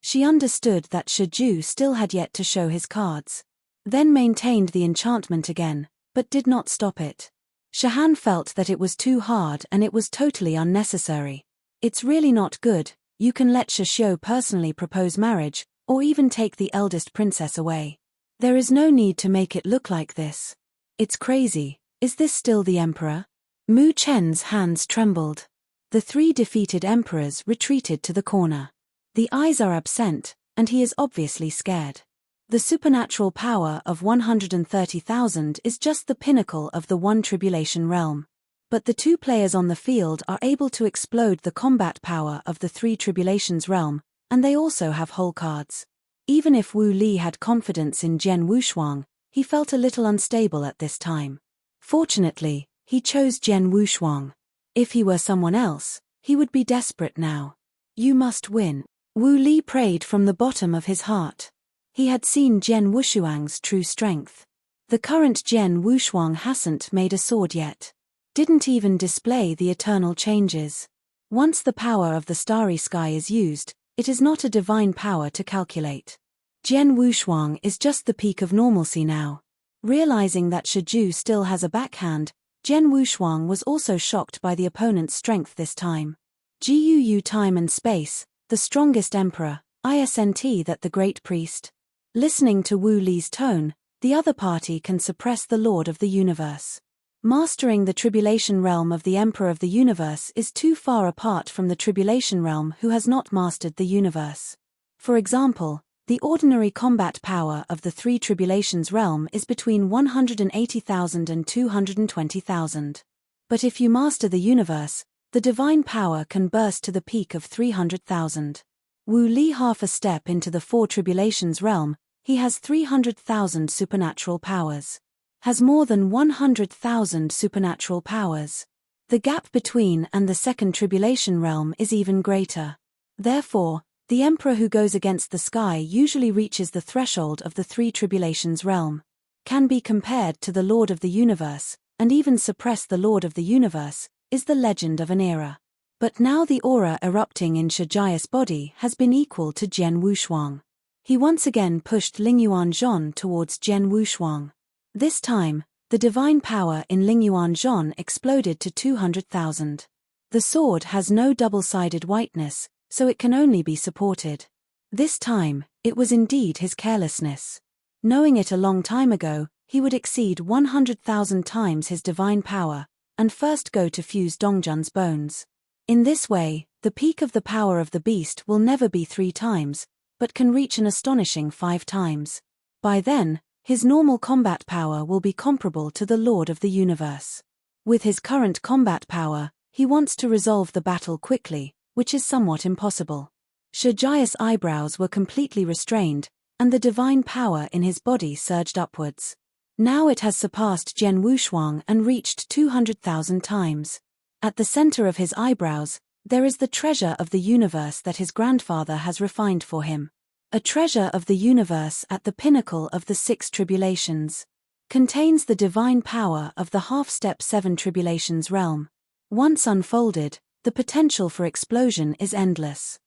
She understood that Shiju still had yet to show his cards. Then maintained the enchantment again, but did not stop it. Shahan felt that it was too hard and it was totally unnecessary. It's really not good. You can let Shishio personally propose marriage, or even take the eldest princess away. There is no need to make it look like this. It's crazy. Is this still the emperor? Mu Chen's hands trembled. The three defeated emperors retreated to the corner. The eyes are absent, and he is obviously scared. The supernatural power of 130,000 is just the pinnacle of the one tribulation realm. But the two players on the field are able to explode the combat power of the three tribulations realm, and they also have whole cards. Even if Wu Li had confidence in Jian Wushuang, he felt a little unstable at this time. Fortunately, he chose Jian Wushuang. If he were someone else, he would be desperate now. You must win. Wu Li prayed from the bottom of his heart. He had seen Jian Wushuang's true strength. The current Jian Wushuang hasn't made a sword yet. Didn't even display the eternal changes. Once the power of the starry sky is used, it is not a divine power to calculate. Jian Wushuang is just the peak of normalcy now. Realizing that Shiju still has a backhand, Jian Wushuang was also shocked by the opponent's strength this time. Guu time and space, the strongest emperor, isn't that the great priest? Listening to Wu Li's tone, the other party can suppress the Lord of the Universe. Mastering the tribulation realm of the Emperor of the Universe is too far apart from the tribulation realm who has not mastered the universe. For example, the ordinary combat power of the three tribulations realm is between 180,000 and 220,000. But if you master the universe, the divine power can burst to the peak of 300,000. Wu Li half a step into the four tribulations realm, he has 300,000 supernatural powers. Has more than 100,000 supernatural powers. The gap between and the second tribulation realm is even greater. Therefore, the emperor who goes against the sky usually reaches the threshold of the three tribulations realm. Can be compared to the Lord of the Universe, and even suppress the Lord of the Universe, is the legend of an era. But now the aura erupting in Shijia's body has been equal to Jian Wushuang. He once again pushed Ling Yuanzhong towards Jian Wushuang. This time, the divine power in Ling Yuanzhong exploded to 200,000. The sword has no double-sided whiteness, so it can only be supported. This time, it was indeed his carelessness. Knowing it a long time ago, he would exceed 100,000 times his divine power, and first go to fuse Dongjun's bones. In this way, the peak of the power of the beast will never be 3 times, but can reach an astonishing 5 times. By then, his normal combat power will be comparable to the Lord of the Universe. With his current combat power, he wants to resolve the battle quickly, which is somewhat impossible. Shijia's eyebrows were completely restrained, and the divine power in his body surged upwards. Now it has surpassed Jian Wushuang and reached 200,000 times. At the center of his eyebrows, there is the treasure of the universe that his grandfather has refined for him. A treasure of the universe at the pinnacle of the 6 tribulations. Contains the divine power of the half-step 7 tribulations realm. Once unfolded, the potential for explosion is endless.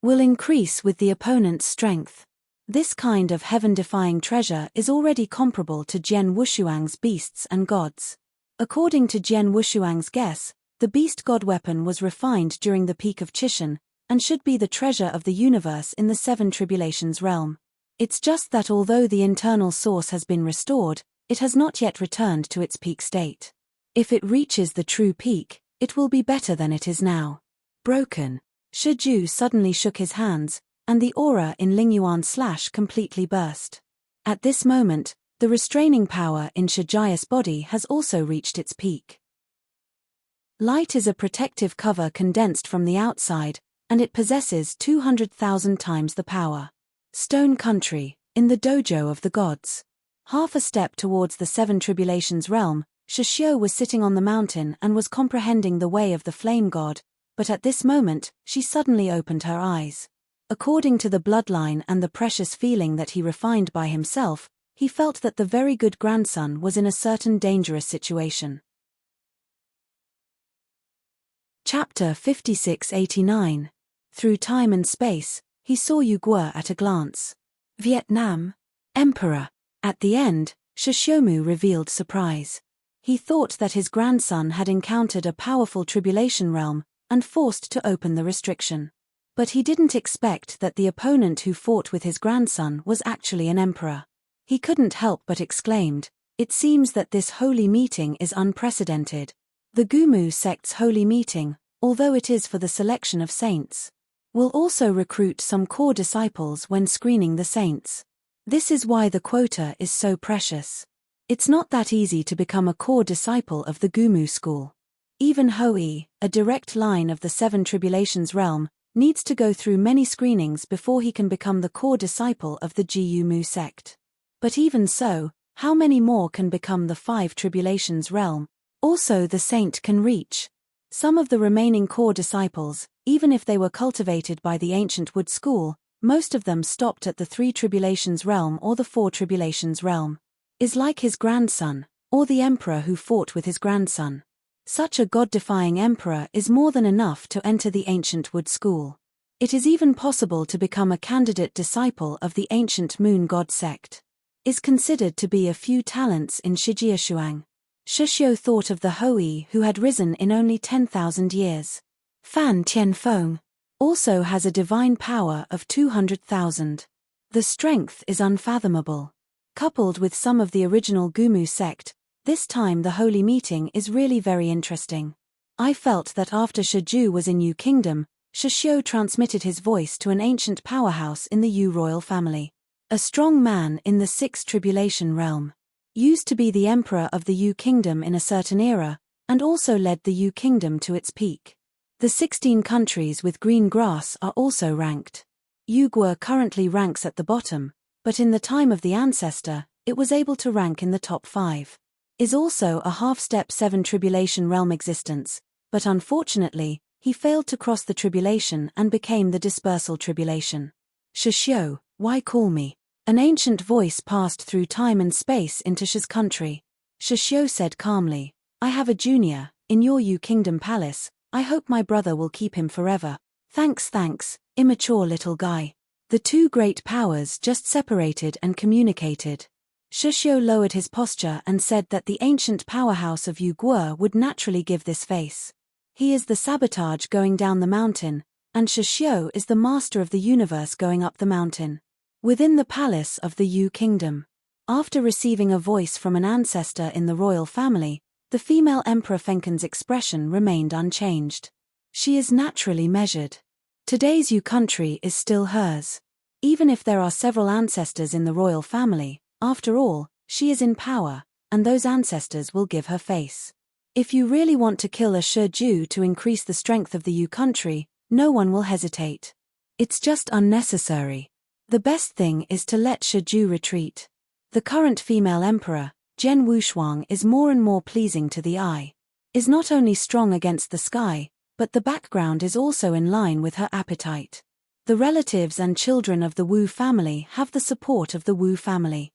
Will increase with the opponent's strength. This kind of heaven-defying treasure is already comparable to Jian Wushuang's beasts and gods. According to Jian Wushuang's guess, the beast god weapon was refined during the peak of Chishan, and should be the treasure of the universe in the 7 tribulations realm. It's just that although the internal source has been restored, it has not yet returned to its peak state. If it reaches the true peak, it will be better than it is now. Broken. Shiju suddenly shook his hands, and the aura in Lingyuan completely burst. At this moment, the restraining power in Shijia's body has also reached its peak. Light is a protective cover condensed from the outside, and it possesses 200,000 times the power. Stone Country, in the dojo of the gods. Half a step towards the 7 tribulations realm, Shishio was sitting on the mountain and was comprehending the way of the flame god, but at this moment, she suddenly opened her eyes. According to the bloodline and the precious feeling that he refined by himself, he felt that the very good grandson was in a certain dangerous situation. Chapter 5689. Through time and space, he saw Yu Guo at a glance. Vietnam. Emperor. At the end, Shishiomu revealed surprise. He thought that his grandson had encountered a powerful tribulation realm, and forced to open the restriction. But he didn't expect that the opponent who fought with his grandson was actually an emperor. He couldn't help but exclaimed, "It seems that this holy meeting is unprecedented." The Gumu sect's holy meeting, although it is for the selection of saints, will also recruit some core disciples when screening the saints. This is why the quota is so precious. It's not that easy to become a core disciple of the Gumu school. Even Hoi, a direct line of the 7 tribulations realm, needs to go through many screenings before he can become the core disciple of the Gumu sect. But even so, how many more can become the 5 tribulations realm? Also the saint can reach. Some of the remaining core disciples, even if they were cultivated by the ancient wood school, most of them stopped at the 3 tribulations realm or the 4 tribulations realm. Is like his grandson, or the emperor who fought with his grandson. Such a god-defying emperor is more than enough to enter the ancient wood school. It is even possible to become a candidate disciple of the ancient moon god sect. Is considered to be a few talents in Shijiashuang. Shishio thought of the Hoi who had risen in only 10,000 years. Fan Tianfeng also has a divine power of 200,000. The strength is unfathomable. Coupled with some of the original Gumu sect, this time the holy meeting is really very interesting. I felt that after Shiju was in Yu Kingdom, Shishio transmitted his voice to an ancient powerhouse in the Yu royal family. A strong man in the 6th tribulation realm. Used to be the emperor of the Yu Kingdom in a certain era, and also led the Yu Kingdom to its peak. The 16 countries with green grass are also ranked. Yu Guo currently ranks at the bottom, but in the time of the ancestor, it was able to rank in the top 5. Is also a half-step 7 tribulation realm existence, but unfortunately, he failed to cross the tribulation and became the dispersal tribulation. Shishio, why call me? An ancient voice passed through time and space into Shi's country. Shishio said calmly, I have a junior, in your Yu Kingdom palace, I hope my brother will keep him forever. Thanks, immature little guy. The 2 great powers just separated and communicated. Shishio lowered his posture and said that the ancient powerhouse of Yu Guo would naturally give this face. He is the sabotage going down the mountain, and Shishio is the master of the universe going up the mountain. Within the palace of the Yu Kingdom. After receiving a voice from an ancestor in the royal family, the female Emperor Fenken's expression remained unchanged. She is naturally measured. Today's Yu country is still hers. Even if there are several ancestors in the royal family, after all, she is in power, and those ancestors will give her face. If you really want to kill a Shiju to increase the strength of the Yu country, no one will hesitate. It's just unnecessary. The best thing is to let Shiju retreat. The current female emperor, Zhen Wushuang, is more and more pleasing to the eye. Is not only strong against the sky, but the background is also in line with her appetite. The relatives and children of the Wu family have the support of the Wu family.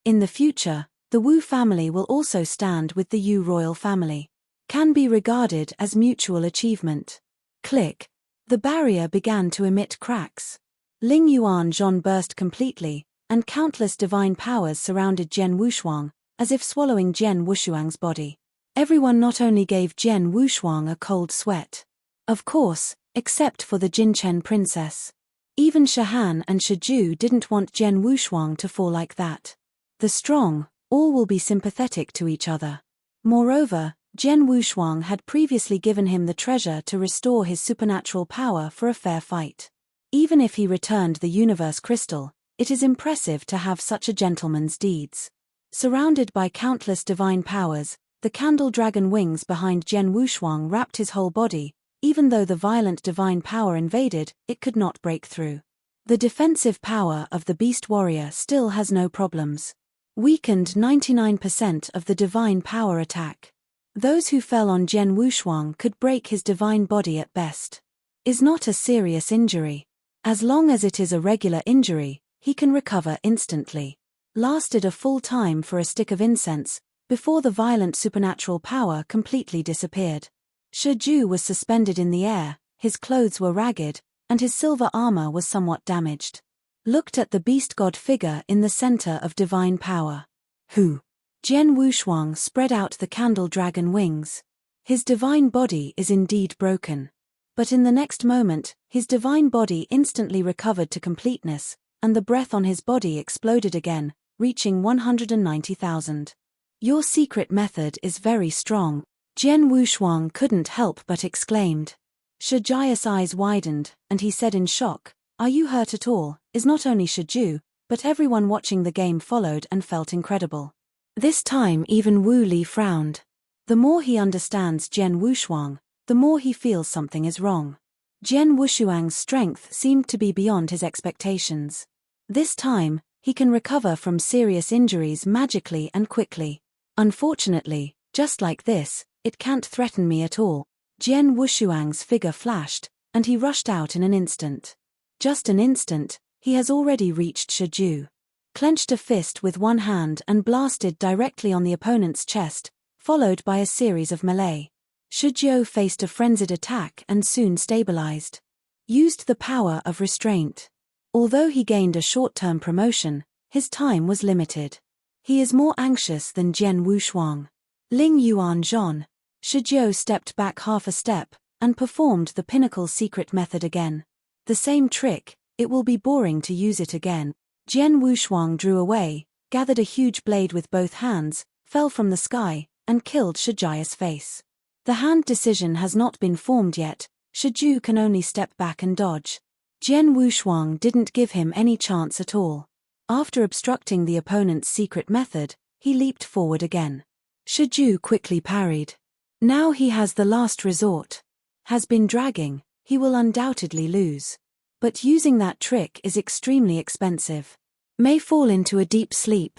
In the future, the Wu family will also stand with the Yu royal family. Can be regarded as mutual achievement. Click. The barrier began to emit cracks. Ling Yuanzhong burst completely, and countless divine powers surrounded Zhen Wushuang, as if swallowing Zhen Wushuang's body. Everyone not only gave Zhen Wushuang a cold sweat. Of course, except for the Jinchen princess. Even Shahan and Shiju didn't want Zhen Wushuang to fall like that. The strong, all will be sympathetic to each other. Moreover, Zhen Wushuang had previously given him the treasure to restore his supernatural power for a fair fight. Even if he returned the universe crystal, it is impressive to have such a gentleman's deeds. Surrounded by countless divine powers, the candle dragon wings behind Zhen Wushuang wrapped his whole body. Even though the violent divine power invaded, it could not break through. The defensive power of the beast warrior still has no problems. Weakened 99% of the divine power attack. Those who fell on Zhen Wushuang could break his divine body at best. Is not a serious injury. As long as it is a regular injury, he can recover instantly. Lasted a full time for a stick of incense, before the violent supernatural power completely disappeared. Shiju was suspended in the air, his clothes were ragged, and his silver armor was somewhat damaged. Looked at the beast god figure in the center of divine power. Who? Zhen Wushuang spread out the candle dragon wings. His divine body is indeed broken. But in the next moment, his divine body instantly recovered to completeness, and the breath on his body exploded again, reaching 190,000. Your secret method is very strong. Zhen Wushuang couldn't help but exclaimed. Shijia's eyes widened, and he said in shock, "Are you hurt at all?" Is not only Shiju, but everyone watching the game followed and felt incredible. This time even Wu Li frowned. The more he understands Zhen Wushuang, the more he feels something is wrong. Zhen Wushuang's strength seemed to be beyond his expectations. This time, he can recover from serious injuries magically and quickly. Unfortunately, just like this, it can't threaten me at all. Zhen Wushuang's figure flashed, and he rushed out in an instant. Just an instant, he has already reached Shiju. Clenched a fist with one hand and blasted directly on the opponent's chest, followed by a series of melee. Shiju faced a frenzied attack and soon stabilized. Used the power of restraint. Although he gained a short-term promotion, his time was limited. He is more anxious than Zhen Wushuang. Ling Yuanzhong. Shiju stepped back half a step, and performed the pinnacle secret method again. The same trick, it will be boring to use it again. Zhen Wushuang drew away, gathered a huge blade with both hands, fell from the sky, and killed Shijia's face. The hand decision has not been formed yet, Shiju can only step back and dodge. Zhen Wushuang didn't give him any chance at all. After obstructing the opponent's secret method, he leaped forward again. Shiju quickly parried. Now he has the last resort. Has been dragging, he will undoubtedly lose. But using that trick is extremely expensive. May fall into a deep sleep.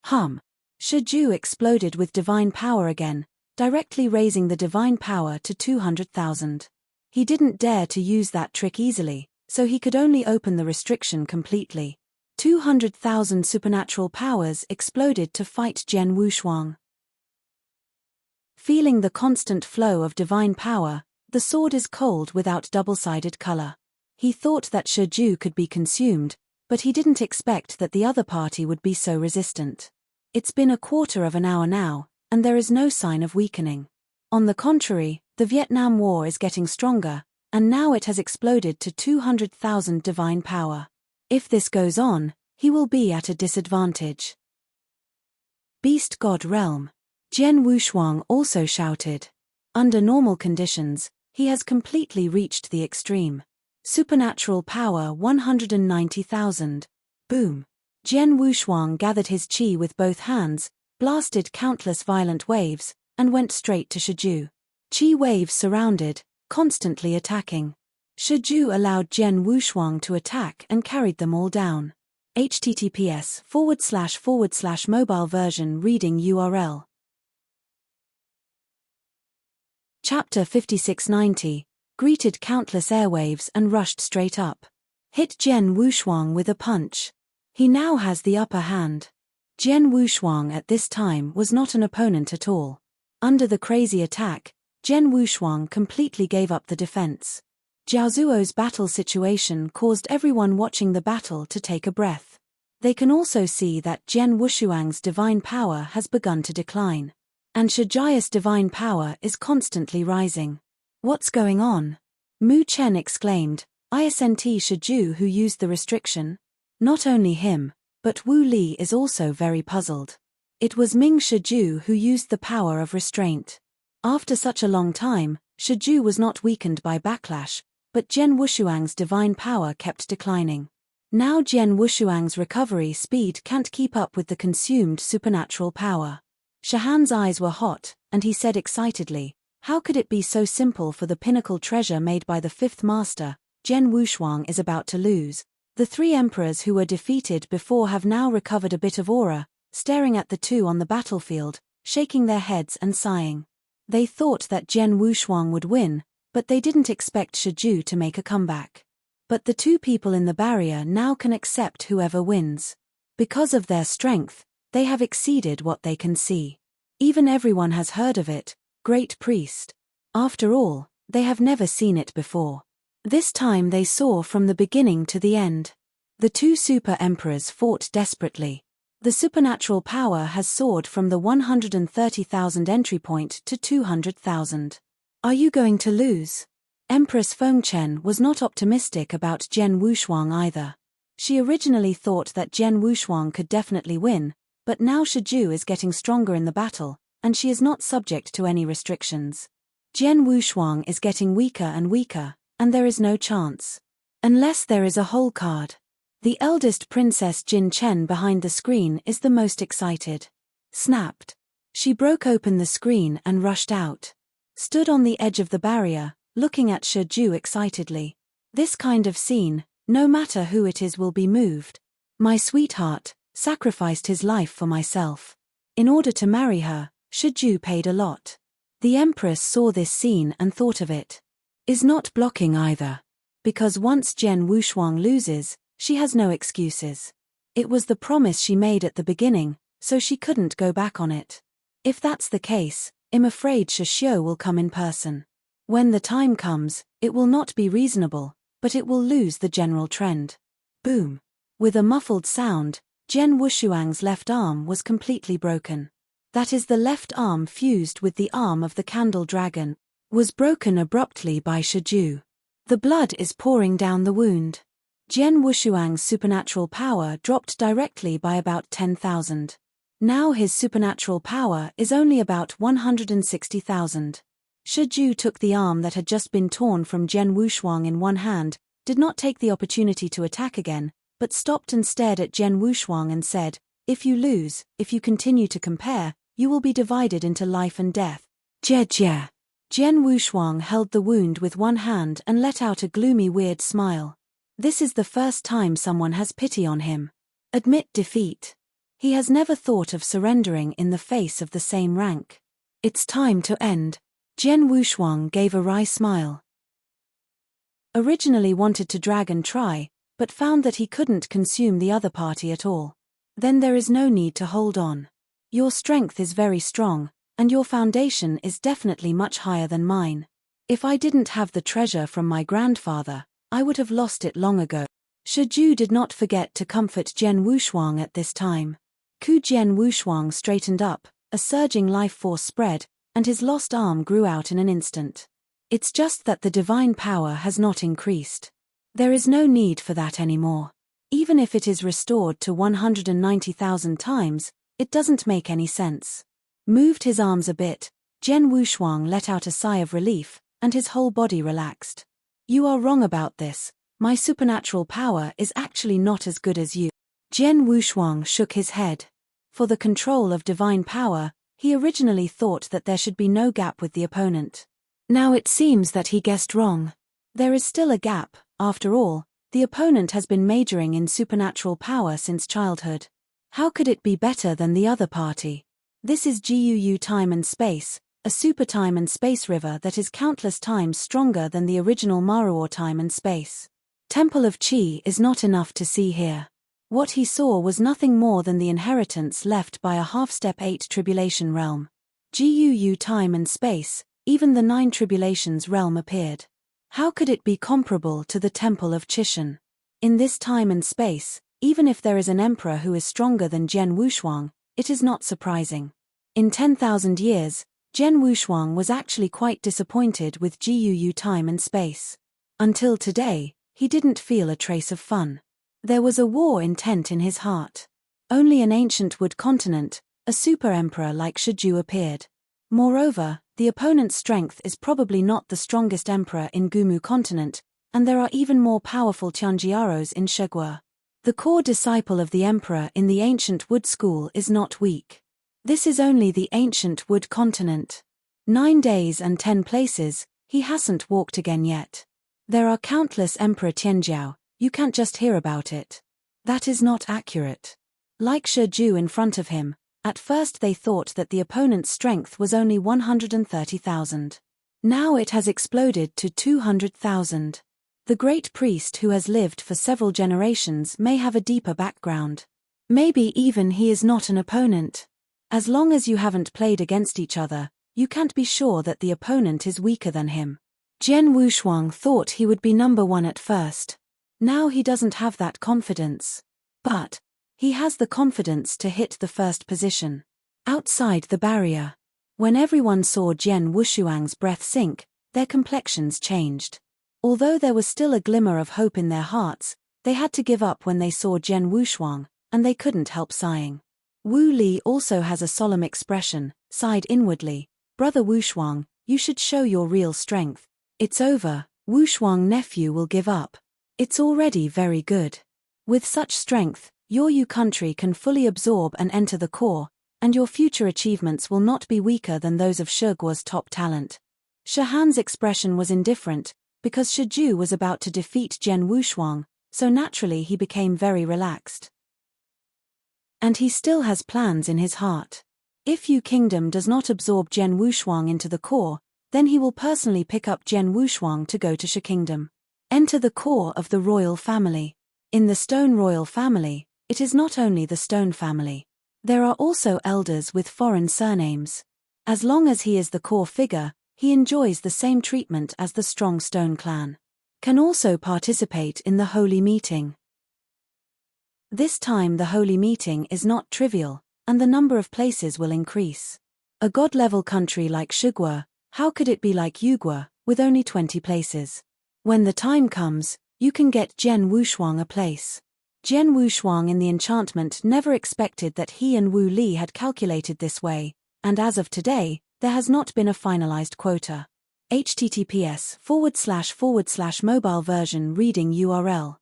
Shiju exploded with divine power again, directly raising the divine power to 200,000. He didn't dare to use that trick easily, so he could only open the restriction completely. 200,000 supernatural powers exploded to fight Zhen Wushuang. Feeling the constant flow of divine power, the sword is cold without double-sided color. He thought that Shiju could be consumed, but he didn't expect that the other party would be so resistant. It's been a quarter of an hour now, and there is no sign of weakening. On the contrary, the Vietnam War is getting stronger, and now it has exploded to 200,000 divine power. If this goes on, he will be at a disadvantage. Beast God Realm. Zhen Wushuang also shouted. Under normal conditions, he has completely reached the extreme. Supernatural power 190,000. Boom. Zhen Wushuang gathered his chi with both hands, blasted countless violent waves, and went straight to Shiju. Chi waves surrounded, constantly attacking. Shiju allowed Zhen Wushuang to attack and carried them all down. https://mobile version reading URL. Chapter 5690, greeted countless airwaves and rushed straight up. Hit Jian Wushuang with a punch. He now has the upper hand. Jian Wushuang at this time was not an opponent at all. Under the crazy attack, Jian Wushuang completely gave up the defense. Zhao Zuo's battle situation caused everyone watching the battle to take a breath. They can also see that Jian Wushuang's divine power has begun to decline. And Shijia's divine power is constantly rising. What's going on? Mu Chen exclaimed. Isn't Shiju who used the restriction? Not only him, but Wu Li is also very puzzled. It was Ming Shiju who used the power of restraint. After such a long time, Shiju was not weakened by backlash, but Jian Wushuang's divine power kept declining. Now Jian Wushuang's recovery speed can't keep up with the consumed supernatural power. Shahan's eyes were hot, and he said excitedly, how could it be so simple for the pinnacle treasure made by the fifth master? Jian Wushuang is about to lose. The three emperors who were defeated before have now recovered a bit of aura, staring at the two on the battlefield, shaking their heads and sighing. They thought that Jian Wushuang would win, but they didn't expect Shiju to make a comeback. But the two people in the barrier now can accept whoever wins. Because of their strength, they have exceeded what they can see. Even everyone has heard of it, Great Priest. After all, they have never seen it before. This time they saw from the beginning to the end. The two super emperors fought desperately. The supernatural power has soared from the 130,000 entry point to 200,000. Are you going to lose? Empress Fengchen was not optimistic about Jian Wushuang either. She originally thought that Jian Wushuang could definitely win, but now Shiju is getting stronger in the battle, and she is not subject to any restrictions. Jian Wushuang is getting weaker and weaker, and there is no chance. Unless there is a whole card. The eldest Princess Jin Chen behind the screen is the most excited. Snapped. She broke open the screen and rushed out. Stood on the edge of the barrier, looking at Shiju excitedly. This kind of scene, no matter who it is, will be moved. My sweetheart sacrificed his life for myself. In order to marry her, Shiju paid a lot. The Empress saw this scene and thought of it. Is not blocking either. Because once Jian Wushuang loses, she has no excuses. It was the promise she made at the beginning, so she couldn't go back on it. If that's the case, I'm afraid Shishio will come in person. When the time comes, it will not be reasonable, but it will lose the general trend. Boom. With a muffled sound, Jian Wushuang's left arm was completely broken. That is, the left arm fused with the arm of the candle dragon, was broken abruptly by Shiju. The blood is pouring down the wound. Jian Wushuang's supernatural power dropped directly by about 10,000. Now his supernatural power is only about 160,000. Shiju took the arm that had just been torn from Jian Wushuang in one hand, did not take the opportunity to attack again, but stopped and stared at Jian Wushuang and said, if you lose, if you continue to compare, you will be divided into life and death. Jie. Jian Wushuang held the wound with one hand and let out a gloomy weird smile. This is the first time someone has pity on him. Admit defeat. He has never thought of surrendering in the face of the same rank. It's time to end. Jian Wushuang gave a wry smile. Originally wanted to drag and try, but found that he couldn't consume the other party at all. Then there is no need to hold on. Your strength is very strong, and your foundation is definitely much higher than mine. If I didn't have the treasure from my grandfather, I would have lost it long ago. Shiju did not forget to comfort Jian Wushuang at this time. Jian Wushuang straightened up, a surging life force spread, and his lost arm grew out in an instant. It's just that the divine power has not increased. There is no need for that anymore. Even if it is restored to 190,000 times, it doesn't make any sense. Moved his arms a bit, Jian Wushuang let out a sigh of relief, and his whole body relaxed. You are wrong about this. My supernatural power is actually not as good as you. Jian Wushuang shook his head. For the control of divine power, he originally thought that there should be no gap with the opponent. Now it seems that he guessed wrong. There is still a gap, after all, The opponent has been majoring in supernatural power since childhood. How could it be better than the other party? This is GUU Time and Space, a super time and space river that is countless times stronger than the original Maruo Time and Space. Temple of Chi is not enough to see here. What he saw was nothing more than the inheritance left by a half-step 8 tribulation realm. GUU Time and Space, even the 9 tribulations realm appeared. How could it be comparable to the Temple of Chishan? In this time and space, even if there is an emperor who is stronger than Jian Wushuang, it is not surprising. In 10,000 years, Jian Wushuang was actually quite disappointed with GUU Time and Space. Until today, he didn't feel a trace of fun. There was a war intent in his heart. Only an ancient wood continent, a super emperor like Shiju appeared. Moreover, the opponent's strength is probably not the strongest emperor in Gumu continent, and there are even more powerful Tianjiaros in Shegua. The core disciple of the emperor in the ancient wood school is not weak. This is only the ancient wood continent. 9 days and 10 places, he hasn't walked again yet. There are countless Emperor Tianjiao, you can't just hear about it. That is not accurate. Like Shiju in front of him, at first they thought that the opponent's strength was only 130,000. Now it has exploded to 200,000. The great priest who has lived for several generations may have a deeper background. Maybe even he is not an opponent. As long as you haven't played against each other, you can't be sure that the opponent is weaker than him. Jian Wushuang thought he would be number 1 at first. Now he doesn't have that confidence. But he has the confidence to hit the first position. Outside the barrier. When everyone saw Jian Wushuang's breath sink, their complexions changed. Although there was still a glimmer of hope in their hearts, they had to give up when they saw Jian Wushuang, and they couldn't help sighing. Wu Li also has a solemn expression, sighed inwardly. Brother Wushuang, you should show your real strength. It's over, Wushuang nephew will give up. It's already very good. With such strength, your Yu country can fully absorb and enter the core, and your future achievements will not be weaker than those of Shigua's top talent. Shahan's expression was indifferent, because Shiju was about to defeat Jian Wushuang, so naturally he became very relaxed. And he still has plans in his heart. If Yu Kingdom does not absorb Jian Wushuang into the core, then he will personally pick up Jian Wushuang to go to Shi Kingdom. Enter the core of the royal family. In the Stone royal family, it is not only the Stone family. There are also elders with foreign surnames. As long as he is the core figure, he enjoys the same treatment as the strong Stone clan. Can also participate in the holy meeting. This time the holy meeting is not trivial, and the number of places will increase. A god-level country like Shigua, how could it be like Yugua, with only 20 places? When the time comes, you can get Jian Wushuang a place. Jian Wushuang in the enchantment never expected that he and Wu Li had calculated this way, and as of today, there has not been a finalized quota. https://mobile version reading URL.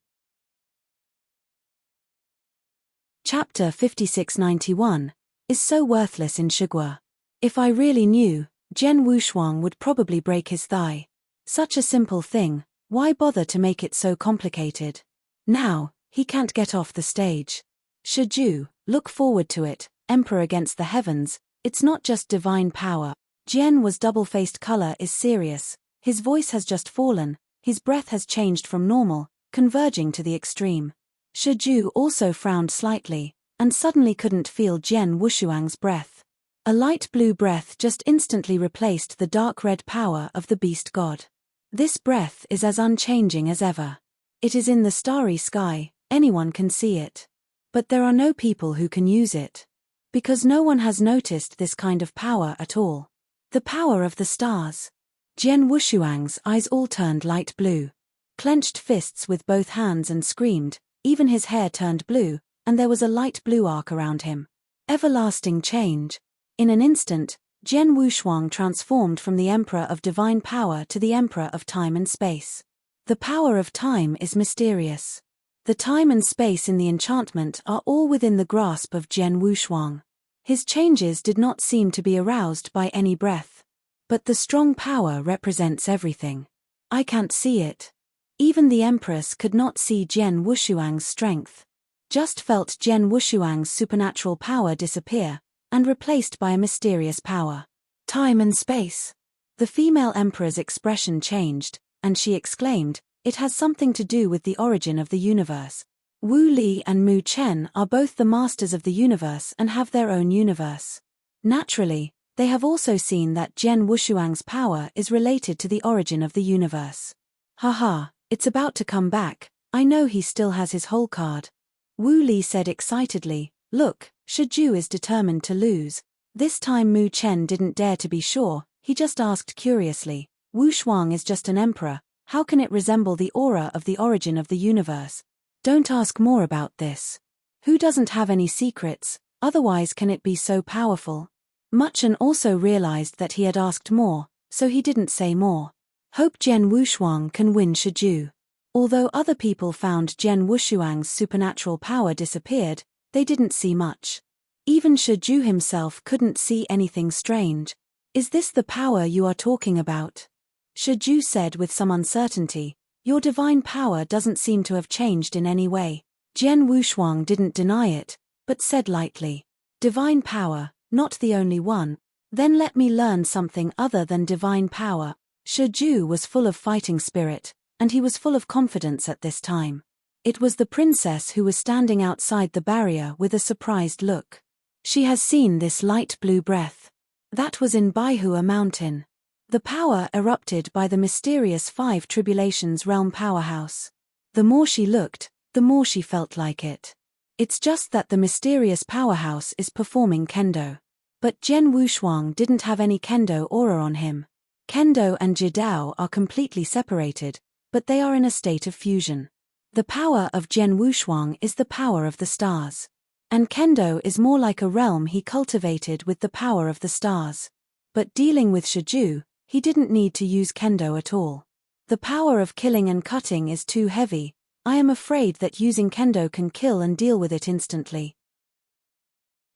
Chapter 5691 is so worthless in Shigua. If I really knew, Jian Wushuang would probably break his thigh. Such a simple thing, why bother to make it so complicated? Now, he can't get off the stage. Shiju, look forward to it, Emperor against the heavens, it's not just divine power. Jian was double-faced color is serious, his voice has just fallen, his breath has changed from normal, converging to the extreme. Shiju also frowned slightly, and suddenly couldn't feel Jian Wushuang's breath. A light blue breath just instantly replaced the dark red power of the beast god. This breath is as unchanging as ever. It is in the starry sky, anyone can see it. But there are no people who can use it. Because no one has noticed this kind of power at all. The power of the stars. Jian Wushuang's eyes all turned light blue. Clenched fists with both hands and screamed, even his hair turned blue, and there was a light blue arc around him. Everlasting change. In an instant, Jian Wushuang transformed from the Emperor of Divine Power to the Emperor of Time and Space. The power of time is mysterious. The time and space in the enchantment are all within the grasp of Jian Wushuang. His changes did not seem to be aroused by any breath. But the strong power represents everything. I can't see it. Even the Empress could not see Jian Wushuang's strength. Just felt Jian Wushuang's supernatural power disappear, and replaced by a mysterious power. Time and space. The female emperor's expression changed, and she exclaimed, "It has something to do with the origin of the universe. Wu Li and Mu Chen are both the masters of the universe and have their own universe. Naturally, they have also seen that Jian Wushuang's power is related to the origin of the universe. Haha, it's about to come back, I know he still has his whole card." Wu Li said excitedly, "Look, Shiju is determined to lose." This time Mu Chen didn't dare to be sure, he just asked curiously, "Wu Shuang is just an emperor, how can it resemble the aura of the origin of the universe? Don't ask more about this. Who doesn't have any secrets, otherwise can it be so powerful?" Mu Chen also realized that he had asked more, so he didn't say more. Hope Jian Wushuang can win Shiju. Although other people found Jian Wushuang's supernatural power disappeared, they didn't see much. Even Shiju himself couldn't see anything strange. "Is this the power you are talking about?" Shiju said with some uncertainty, "Your divine power doesn't seem to have changed in any way." Jian Wushuang didn't deny it, but said lightly, "Divine power, not the only one. Then let me learn something other than divine power." Shiju was full of fighting spirit, and he was full of confidence at this time. It was the princess who was standing outside the barrier with a surprised look. She has seen this light blue breath. That was in Baihua Mountain. The power erupted by the mysterious 5 Tribulations realm powerhouse. The more she looked, the more she felt like it. It's just that the mysterious powerhouse is performing kendo. But Jian Wushuang didn't have any kendo aura on him. Kendo and Jidao are completely separated, but they are in a state of fusion. The power of Jian Wushuang is the power of the stars. And kendo is more like a realm he cultivated with the power of the stars. But dealing with Shiju, he didn't need to use kendo at all. The power of killing and cutting is too heavy. I am afraid that using kendo can kill and deal with it instantly.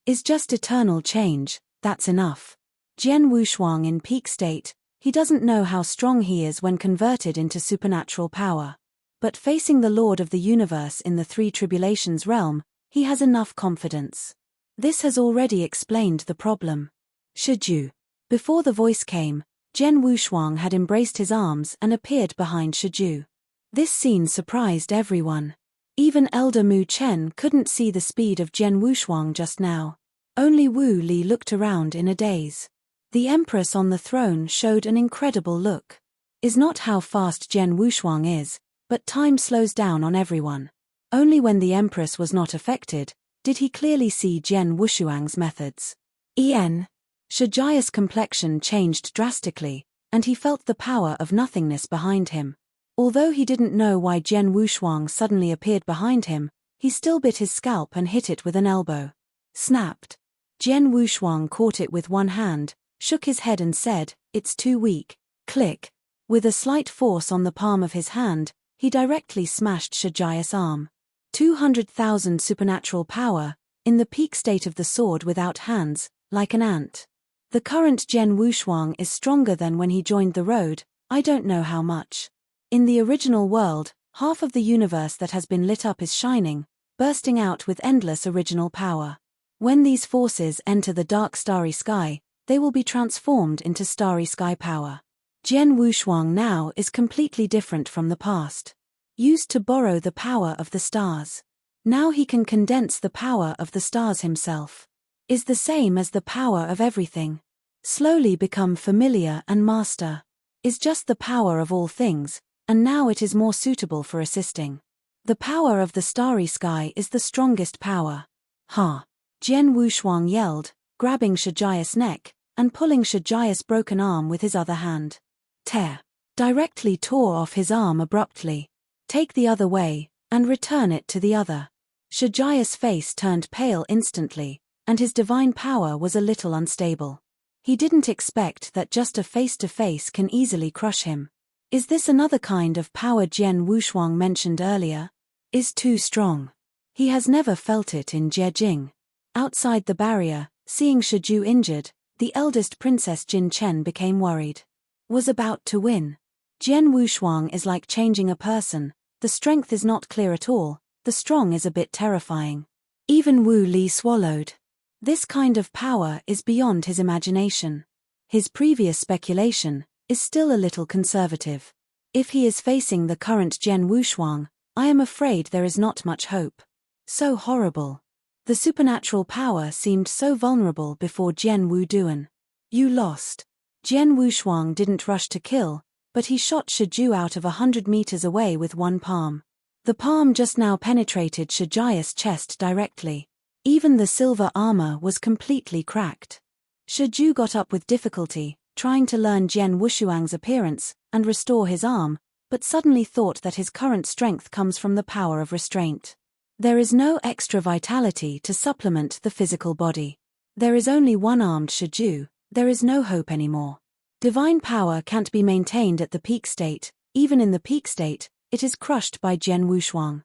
Is just eternal change, that's enough. Jian Wushuang in peak state, he doesn't know how strong he is when converted into supernatural power. But facing the Lord of the Universe in the 3 Tribulations realm, he has enough confidence. This has already explained the problem. Shiju. Before the voice came, Jian Wushuang had embraced his arms and appeared behind Shiju. This scene surprised everyone. Even Elder Mu Chen couldn't see the speed of Jian Wushuang just now. Only Wu Li looked around in a daze. The Empress on the throne showed an incredible look. Is not how fast Jian Wushuang is, but time slows down on everyone. Only when the Empress was not affected, did he clearly see Jian Wushuang's methods. Shijia's complexion changed drastically, and he felt the power of nothingness behind him. Although he didn't know why Jian Wushuang suddenly appeared behind him, he still bit his scalp and hit it with an elbow. Snapped. Jian Wushuang caught it with one hand, shook his head and said, "It's too weak." Click. With a slight force on the palm of his hand, he directly smashed Shijia's arm. 200,000 supernatural power, in the peak state of the sword without hands, like an ant. The current Jian Wushuang is stronger than when he joined the road, I don't know how much. In the original world, half of the universe that has been lit up is shining, bursting out with endless original power. When these forces enter the dark starry sky, they will be transformed into starry sky power. Jian Wushuang now is completely different from the past. Used to borrow the power of the stars. Now he can condense the power of the stars himself. Is the same as the power of everything. Slowly become familiar and master. Is just the power of all things, and now it is more suitable for assisting. The power of the starry sky is the strongest power. Ha! Jian Wushuang yelled, grabbing Shijia's neck, and pulling Shijia's broken arm with his other hand. Tear. Directly tore off his arm abruptly. Take the other way, and return it to the other. Shijia's face turned pale instantly, and his divine power was a little unstable. He didn't expect that just a face-to-face can easily crush him. Is this another kind of power Jian Wushuang mentioned earlier? Is too strong. He has never felt it in Jiejing. Outside the barrier, seeing Shiju injured, the eldest princess Jin Chen became worried. Was about to win. Jian Wushuang is like changing a person. The strength is not clear at all, the strong is a bit terrifying. Even Wu Li swallowed. This kind of power is beyond his imagination. His previous speculation is still a little conservative. If he is facing the current Jian Wushuang, I am afraid there is not much hope. So horrible. The supernatural power seemed so vulnerable before Jian Wuduan. You lost. Jian Wushuang didn't rush to kill, but he shot Shiju out of 100 meters away with one palm. The palm just now penetrated Shijia's chest directly. Even the silver armor was completely cracked. Shiju got up with difficulty, trying to learn Jian Wushuang's appearance and restore his arm, but suddenly thought that his current strength comes from the power of restraint. There is no extra vitality to supplement the physical body. There is only one-armed Shiju, there is no hope anymore. Divine power can't be maintained at the peak state, even in the peak state, it is crushed by Jian Wushuang.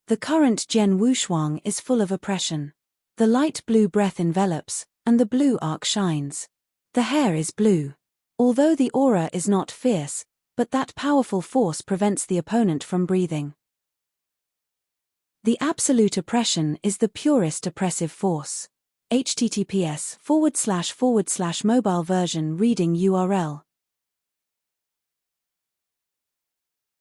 The current Jian Wushuang is full of oppression. The light blue breath envelops, and the blue arc shines. The hair is blue. Although the aura is not fierce, but that powerful force prevents the opponent from breathing. The absolute oppression is the purest oppressive force. https://mobile version reading URL.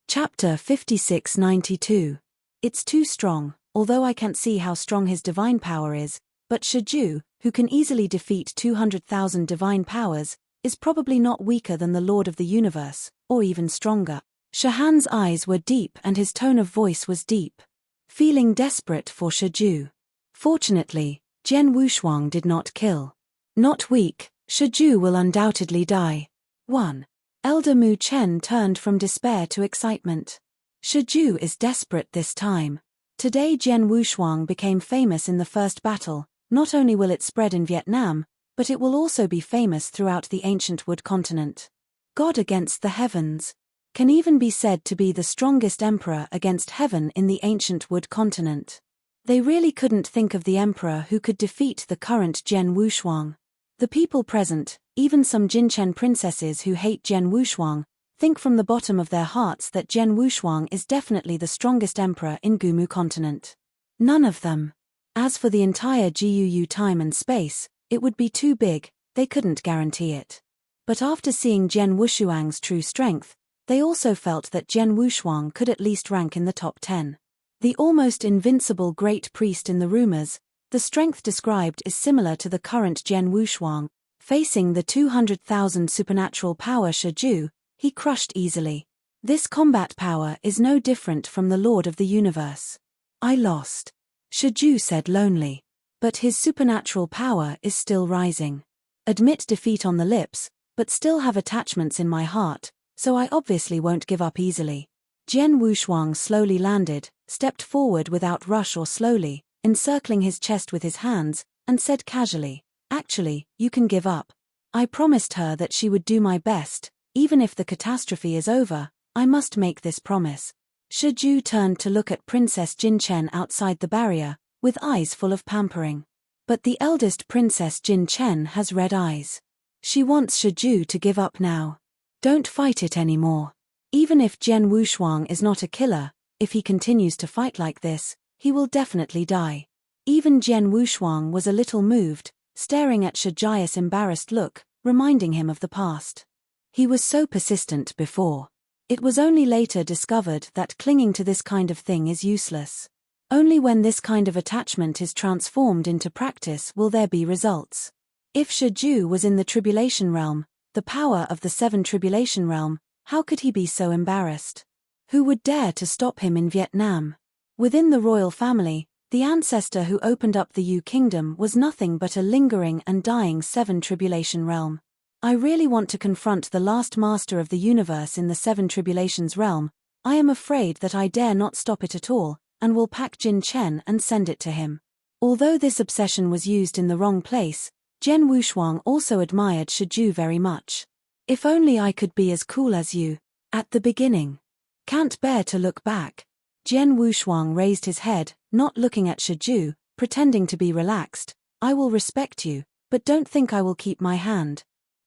Chapter 5692. It's too strong, although I can't see how strong his divine power is, but Shiju, who can easily defeat 200,000 divine powers, is probably not weaker than the Lord of the Universe, or even stronger. Shahan's eyes were deep and his tone of voice was deep. Feeling desperate for Shiju. Fortunately, Jian Wushuang did not kill. Not weak, Shiju will undoubtedly die. 1. Elder Mu Chen turned from despair to excitement. Shiju is desperate this time. Today Jian Wushuang became famous in the first battle. Not only will it spread in Vietnam, but it will also be famous throughout the ancient Wood continent. God against the heavens. Can even be said to be the strongest emperor against heaven in the ancient Wood continent. They really couldn't think of the emperor who could defeat the current Jian Wushuang. The people present, even some Jinchen princesses who hate Jian Wushuang, think from the bottom of their hearts that Jian Wushuang is definitely the strongest emperor in Gumu continent. None of them. As for the entire Guu time and space, it would be too big, they couldn't guarantee it. But after seeing Jian Wushuang's true strength, they also felt that Jian Wushuang could at least rank in the top 10. The almost invincible great priest in the rumors, the strength described is similar to the current Jian Wushuang. Facing the 200,000 supernatural power Shiju, he crushed easily. This combat power is no different from the Lord of the Universe. I lost. Shiju said lonely. But his supernatural power is still rising. Admit defeat on the lips, but still have attachments in my heart, so I obviously won't give up easily. Jian Wushuang slowly landed, stepped forward without rush or slowly, encircling his chest with his hands, and said casually, "Actually, you can give up. I promised her that she would do my best, even if the catastrophe is over, I must make this promise." Shiju turned to look at Princess Jinchen outside the barrier, with eyes full of pampering. But the eldest Princess Jinchen has red eyes. She wants Shiju to give up now. Don't fight it anymore. Even if Jian Wushuang is not a killer, if he continues to fight like this, he will definitely die. Even Jian Wushuang was a little moved, staring at Shijia's embarrassed look, reminding him of the past. He was so persistent before. It was only later discovered that clinging to this kind of thing is useless. Only when this kind of attachment is transformed into practice will there be results. If Shiju was in the Tribulation Realm, the power of the 7 Tribulation Realm, how could he be so embarrassed? Who would dare to stop him in Vietnam? Within the royal family, the ancestor who opened up the Yu Kingdom was nothing but a lingering and dying 7 Tribulation Realm. I really want to confront the last master of the universe in the 7 Tribulations Realm. I am afraid that I dare not stop it at all, and will pack Jin Chen and send it to him. Although this obsession was used in the wrong place, Jian Wushuang also admired Shiju very much. If only I could be as cool as you, at the beginning. Can't bear to look back. Jian Wushuang raised his head, not looking at Shiju, pretending to be relaxed. I will respect you, but don't think I will keep my hand.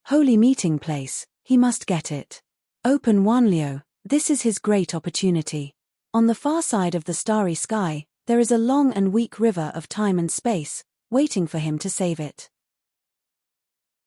Holy meeting place, he must get it. Open Wanliu, this is his great opportunity. On the far side of the starry sky, there is a long and weak river of time and space, waiting for him to save it.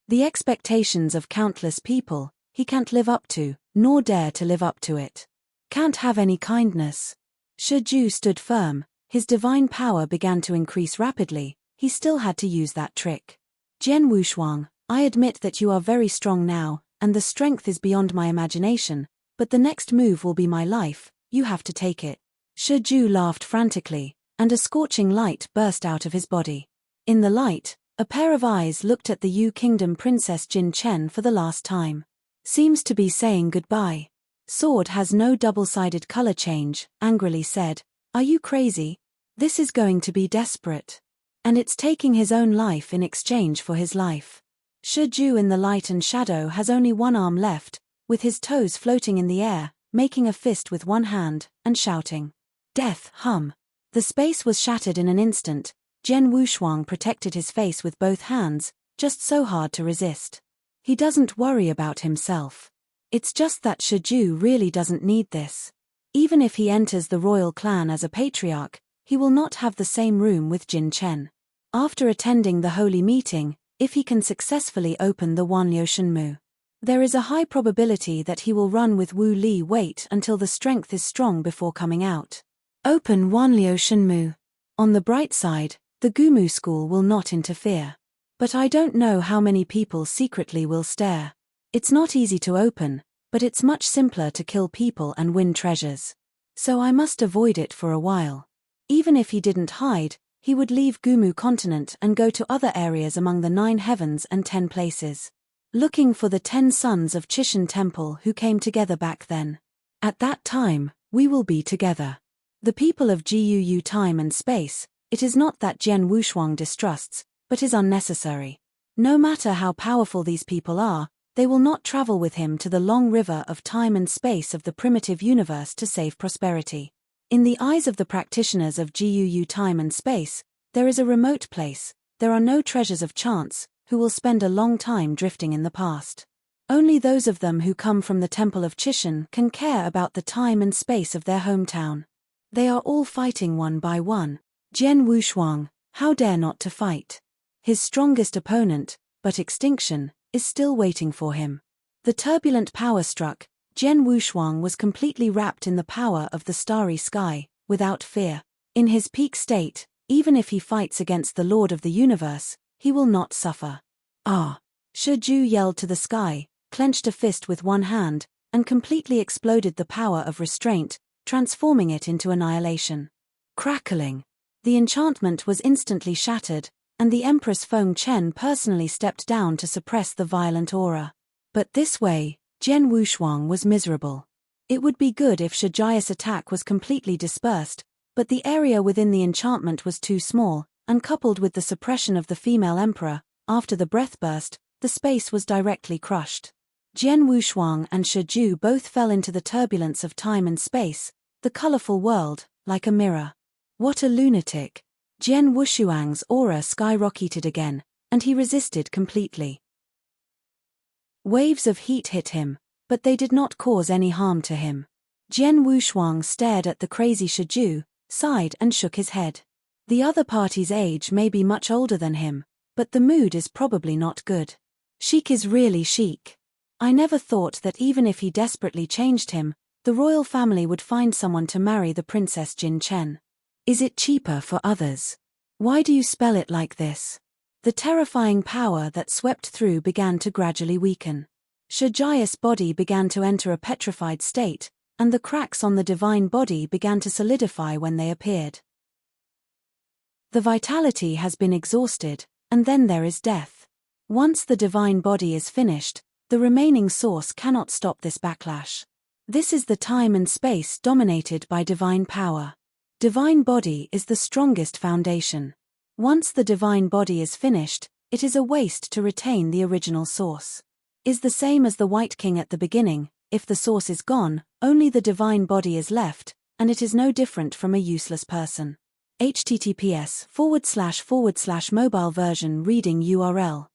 The expectations of countless people, he can't live up to, nor dare to live up to it. Can't have any kindness. Shiju stood firm, his divine power began to increase rapidly, he still had to use that trick. Jian Wushuang, I admit that you are very strong now, and the strength is beyond my imagination, but the next move will be my life, you have to take it. Shiju laughed frantically, and a scorching light burst out of his body. In the light, a pair of eyes looked at the Yu Kingdom Princess Jin Chen for the last time. Seems to be saying goodbye. Sword has no double-sided color change, angrily said. Are you crazy? This is going to be desperate. And it's taking his own life in exchange for his life. Shiju in the light and shadow has only one arm left, with his toes floating in the air, making a fist with one hand, and shouting. Death, hum. The space was shattered in an instant. Jian Wushuang protected his face with both hands, just so hard to resist. He doesn't worry about himself. It's just that Shiju really doesn't need this. Even if he enters the royal clan as a patriarch, he will not have the same room with Jin Chen. After attending the holy meeting, if he can successfully open the Wanliu Shenmu, there is a high probability that he will run with Wu Li. Wait until the strength is strong before coming out. Open Wanliu Shenmu. On the bright side, the Gumu school will not interfere. But I don't know how many people secretly will stare. It's not easy to open, but it's much simpler to kill people and win treasures. So I must avoid it for a while. Even if he didn't hide, he would leave Gumu continent and go to other areas among the 9 heavens and 10 places. Looking for the 10 sons of Chishan Temple who came together back then. At that time, we will be together. The people of Guu time and space, it is not that Jian Wushuang distrusts, but is unnecessary. No matter how powerful these people are, they will not travel with him to the long river of time and space of the primitive universe to save prosperity. In the eyes of the practitioners of Guu time and space, there is a remote place, there are no treasures of chance, who will spend a long time drifting in the past. Only those of them who come from the Temple of Chishan can care about the time and space of their hometown. They are all fighting one by one. Jian Wushuang, how dare not to fight? His strongest opponent, but extinction, is still waiting for him. The turbulent power struck, Jian Wushuang was completely wrapped in the power of the starry sky, without fear. In his peak state, even if he fights against the Lord of the Universe, he will not suffer. Ah! Shiju yelled to the sky, clenched a fist with one hand, and completely exploded the power of restraint, transforming it into annihilation. Crackling. The enchantment was instantly shattered, and the Empress Feng Chen personally stepped down to suppress the violent aura. But this way, Jian Wushuang was miserable. It would be good if Shijia's attack was completely dispersed, but the area within the enchantment was too small, and coupled with the suppression of the female emperor, after the breath burst, the space was directly crushed. Jian Wushuang and Shiju both fell into the turbulence of time and space, the colorful world, like a mirror. What a lunatic! Jian Wushuang's aura skyrocketed again, and he resisted completely. Waves of heat hit him, but they did not cause any harm to him. Jian Wushuang stared at the crazy Shiju, sighed and shook his head. The other party's age may be much older than him, but the mood is probably not good. Chic is really chic. I never thought that even if he desperately changed him, the royal family would find someone to marry the Princess Jin Chen. Is it cheaper for others? Why do you spell it like this? The terrifying power that swept through began to gradually weaken. Shijia's body began to enter a petrified state, and the cracks on the divine body began to solidify when they appeared. The vitality has been exhausted, and then there is death. Once the divine body is finished, the remaining source cannot stop this backlash. This is the time and space dominated by divine power. Divine body is the strongest foundation. Once the divine body is finished, it is a waste to retain the original source. Is the same as the White King at the beginning, if the source is gone, only the divine body is left, and it is no different from a useless person. https://mobile version reading URL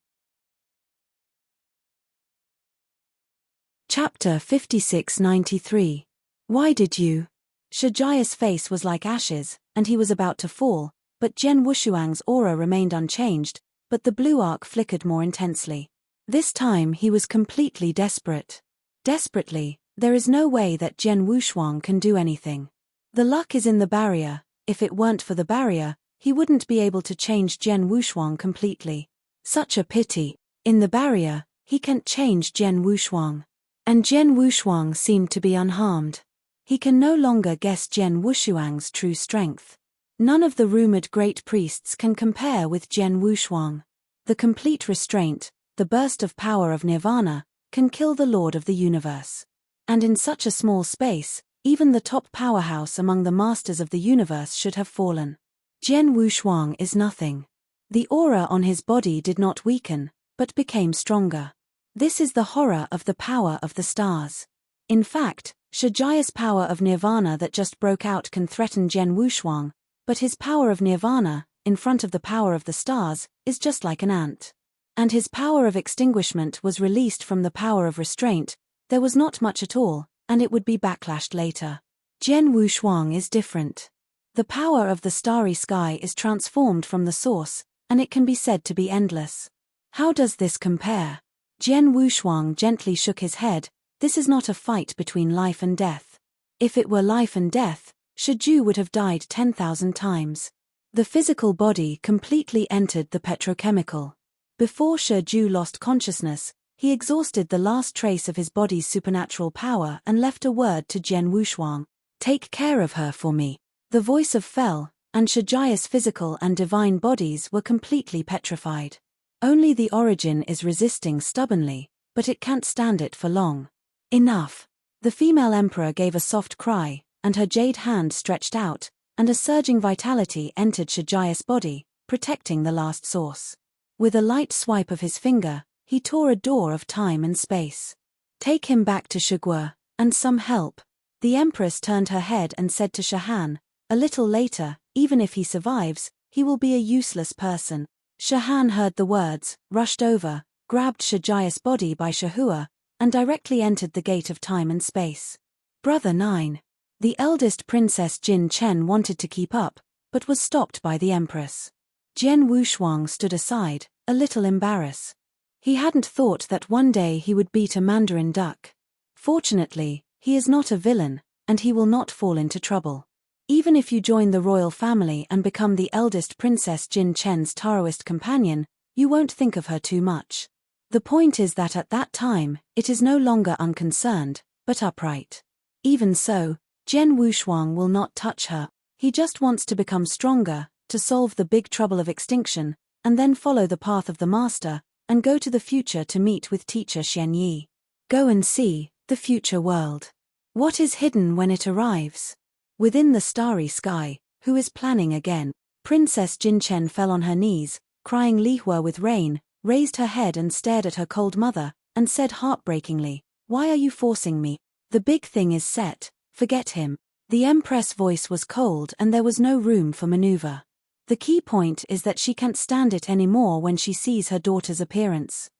Chapter 5693. Why did you? Shijia's face was like ashes, and he was about to fall, but Jian Wushuang's aura remained unchanged, but the blue arc flickered more intensely. This time he was completely desperate. Desperately, there is no way that Jian Wushuang can do anything. The luck is in the barrier. If it weren't for the barrier, he wouldn't be able to change Jian Wushuang completely. Such a pity. In the barrier, he can't change Jian Wushuang. And Jian Wushuang seemed to be unharmed. He can no longer guess Jian Wushuang's true strength. None of the rumored great priests can compare with Jian Wushuang. The complete restraint, the burst of power of nirvana, can kill the Lord of the universe. And in such a small space, even the top powerhouse among the masters of the universe should have fallen. Jian Wushuang is nothing. The aura on his body did not weaken, but became stronger. This is the horror of the power of the stars. In fact, Shijia's power of nirvana that just broke out can threaten Jian Wushuang, but his power of nirvana, in front of the power of the stars, is just like an ant. And his power of extinguishment was released from the power of restraint. There was not much at all, and it would be backlashed later. Jian Wushuang is different. The power of the starry sky is transformed from the source, and it can be said to be endless. How does this compare? Jian Wushuang gently shook his head. This is not a fight between life and death. If it were life and death, Shiju would have died 10,000 times. The physical body completely entered the petrochemical. Before Shiju lost consciousness, he exhausted the last trace of his body's supernatural power and left a word to Jian Wushuang. Take care of her for me. The voice of fell, and Shijia's physical and divine bodies were completely petrified. Only the origin is resisting stubbornly, but it can't stand it for long. Enough. The female emperor gave a soft cry, and her jade hand stretched out, and a surging vitality entered Shijia's body, protecting the last source. With a light swipe of his finger, he tore a door of time and space. Take him back to Shigua, and some help. The empress turned her head and said to Shahan, a little later, even if he survives, he will be a useless person. Shahan heard the words, rushed over, grabbed Shijia's body by Shahua, and directly entered the gate of time and space. Brother 9. The eldest princess Jin Chen wanted to keep up, but was stopped by the empress. Jian Wushuang stood aside, a little embarrassed. He hadn't thought that one day he would beat a mandarin duck. Fortunately, he is not a villain, and he will not fall into trouble. Even if you join the royal family and become the eldest princess Jin Chen's Taoist companion, you won't think of her too much. The point is that at that time, it is no longer unconcerned, but upright. Even so, Jian Wushuang will not touch her. He just wants to become stronger, to solve the big trouble of extinction, and then follow the path of the master, and go to the future to meet with teacher Xian Yi. Go and see the future world. What is hidden when it arrives? Within the starry sky, who is planning again? Princess Jin Chen fell on her knees, crying Lihua with rain, raised her head and stared at her cold mother, and said heartbreakingly, "Why are you forcing me? The big thing is set, forget him." The empress' voice was cold and there was no room for maneuver. The key point is that she can't stand it anymore when she sees her daughter's appearance.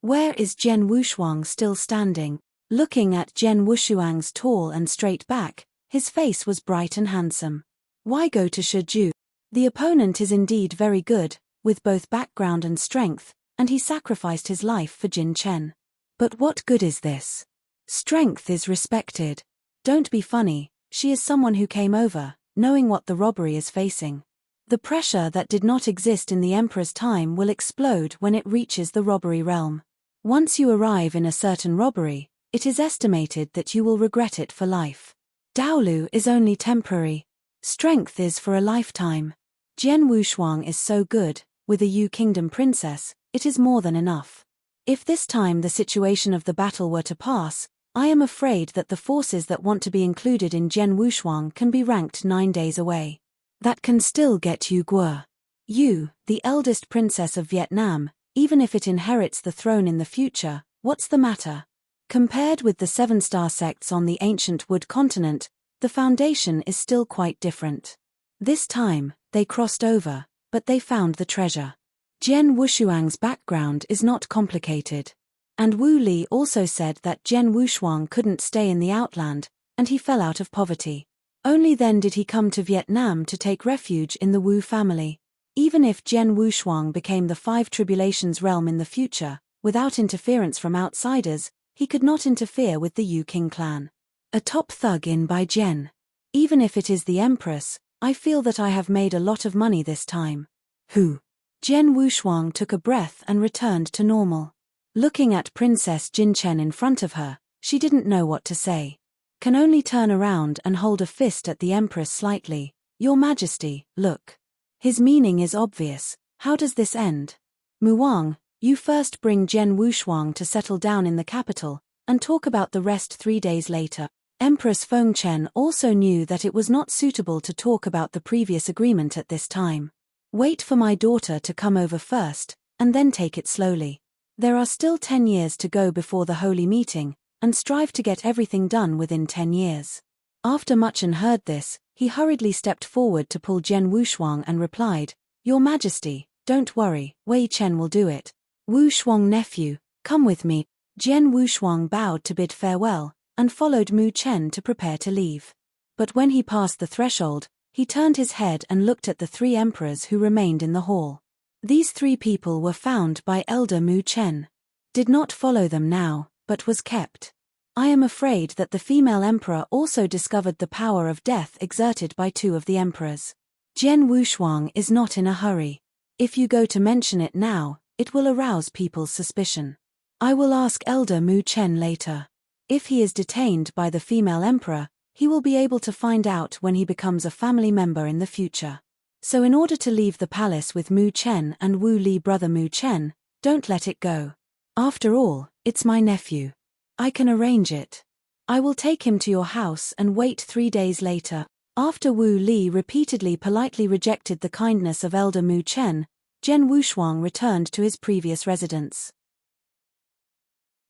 Where is Jian Wushuang still standing? Looking at Jian Wushuang's tall and straight back, his face was bright and handsome. Why go to Shiju? The opponent is indeed very good, with both background and strength, and he sacrificed his life for Jin Chen. But what good is this? Strength is respected. Don't be funny, she is someone who came over, knowing what the robbery is facing. The pressure that did not exist in the emperor's time will explode when it reaches the robbery realm. Once you arrive in a certain robbery, it is estimated that you will regret it for life. Daolu is only temporary. Strength is for a lifetime. Jian Wushuang is so good, with a Yu Kingdom princess, it is more than enough. If this time the situation of the battle were to pass, I am afraid that the forces that want to be included in Jian Wushuang can be ranked 9 days away. That can still get you Guo. You, the eldest princess of Vietnam, even if it inherits the throne in the future, what's the matter? Compared with the 7-star sects on the ancient wood continent, the foundation is still quite different. This time, they crossed over, but they found the treasure. Jian Wushuang's background is not complicated. And Wu Li also said that Jian Wushuang couldn't stay in the outland, and he fell out of poverty. Only then did he come to Vietnam to take refuge in the Wu family. Even if Jian Wushuang became the Five Tribulations realm in the future, without interference from outsiders, he could not interfere with the Yu King clan. A top thug in by Jian. Even if it is the Empress, I feel that I have made a lot of money this time. Who? Jian Wushuang took a breath and returned to normal. Looking at Princess Jinchen in front of her, she didn't know what to say. Can only turn around and hold a fist at the Empress slightly. Your Majesty, look. His meaning is obvious. How does this end? Muwang, you first bring Jian Wushuang to settle down in the capital, and talk about the rest 3 days later. Empress Fengchen also knew that it was not suitable to talk about the previous agreement at this time. Wait for my daughter to come over first, and then take it slowly. There are still 10 years to go before the holy meeting, and strive to get everything done within 10 years. After Muchen heard this, he hurriedly stepped forward to pull Jian Wushuang and replied, Your Majesty, don't worry, Wei Chen will do it. Wushuang nephew, come with me. Jian Wushuang bowed to bid farewell, and followed Mu Chen to prepare to leave. But when he passed the threshold, he turned his head and looked at the 3 emperors who remained in the hall. These 3 people were found by Elder Mu Chen. Did not follow them now, but was kept. I am afraid that the female emperor also discovered the power of death exerted by 2 of the emperors. Jian Wushuang is not in a hurry. If you go to mention it now, it will arouse people's suspicion. I will ask Elder Mu Chen later. If he is detained by the female emperor, he will be able to find out when he becomes a family member in the future. So in order to leave the palace with Mu Chen and Wu Li brother Mu Chen, don't let it go. After all, it's my nephew. I can arrange it. I will take him to your house and wait 3 days later. After Wu Li repeatedly politely rejected the kindness of Elder Mu Chen, Jian Wushuang returned to his previous residence.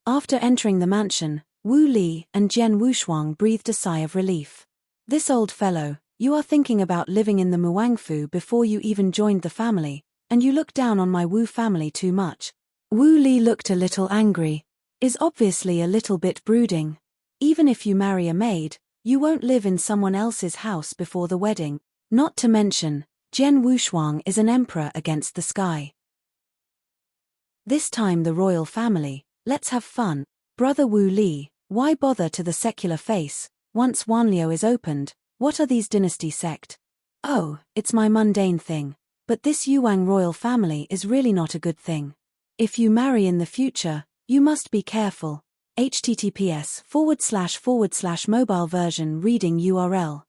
After entering the mansion, Wu Li and Jian Wushuang breathed a sigh of relief. This old fellow, you are thinking about living in the Muangfu before you even joined the family, and you look down on my Wu family too much. Wu Li looked a little angry. Is obviously a little bit brooding. Even if you marry a maid, you won't live in someone else's house before the wedding. Not to mention, Jian Wushuang is an emperor against the sky. This time the royal family, let's have fun. Brother Wu Li, why bother to the secular face? Once Wanliu is opened, what are these dynasty sect? Oh, it's my mundane thing. But this Yuan royal family is really not a good thing. If you marry in the future, you must be careful. https://mobile version reading URL.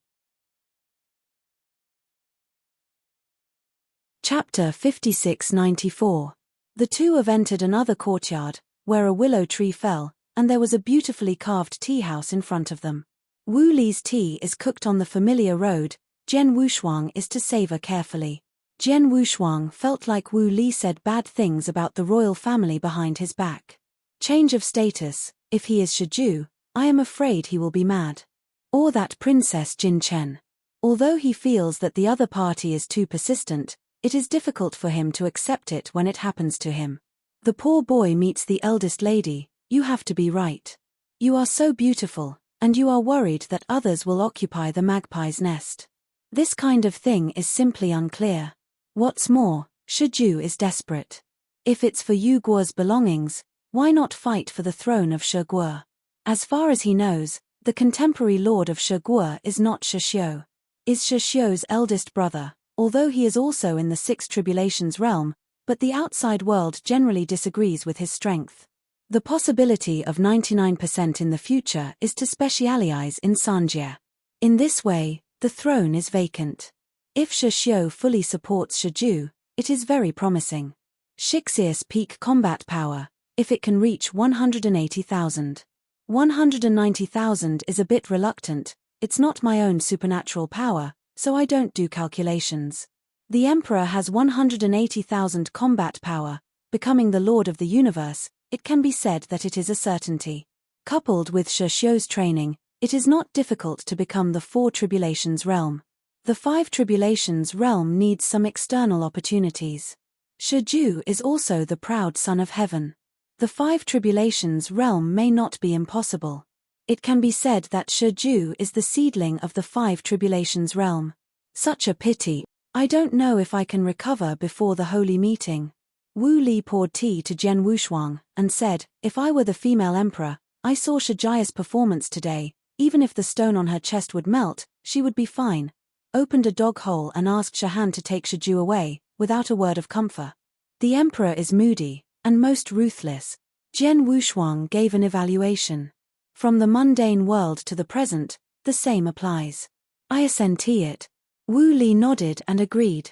Chapter 5694. The 2 have entered another courtyard, where a willow tree fell, and there was a beautifully carved tea house in front of them. Wu Li's tea is cooked on the familiar road. Jian Wushuang is to savor carefully. Jian Wushuang felt like Wu Li said bad things about the royal family behind his back. Change of status, if he is Shiju, I am afraid he will be mad. Or that Princess Jinchen. Although he feels that the other party is too persistent, it is difficult for him to accept it when it happens to him. The poor boy meets the eldest lady. You have to be right. You are so beautiful, and you are worried that others will occupy the magpie's nest. This kind of thing is simply unclear. What's more, Shiju is desperate. If it's for Yu Guo's belongings, why not fight for the throne of Shi Guo? As far as he knows, the contemporary lord of Shi Guo is not Shi Xiu. Is Shi Xiu's eldest brother, although he is also in the 6 tribulations realm, but the outside world generally disagrees with his strength. The possibility of 99% in the future is to specialize in Sanjie. In this way, the throne is vacant. If Shi Xiu fully supports Shiju, it is very promising. Shixia's peak combat power, if it can reach 180,000. 190,000 is a bit reluctant, it's not my own supernatural power, so I don't do calculations. The Emperor has 180,000 combat power, becoming the Lord of the Universe, it can be said that it is a certainty. Coupled with Shi Xiu's training, it is not difficult to become the 4 tribulations realm. The 5 tribulations realm needs some external opportunities. Shiju is also the proud son of heaven. The five tribulations realm may not be impossible. It can be said that Shiju is the seedling of the five tribulations realm. Such a pity. I don't know if I can recover before the holy meeting. Wu Li poured tea to Jian Wushuang and said, if I were the female emperor, I saw Shijia's performance today, even if the stone on her chest would melt, she would be fine. Opened a dog hole and asked Shahan to take Shiju away, without a word of comfort. The emperor is moody, and most ruthless. Jian Wushuang gave an evaluation. From the mundane world to the present, the same applies. I assent it. Wu Li nodded and agreed.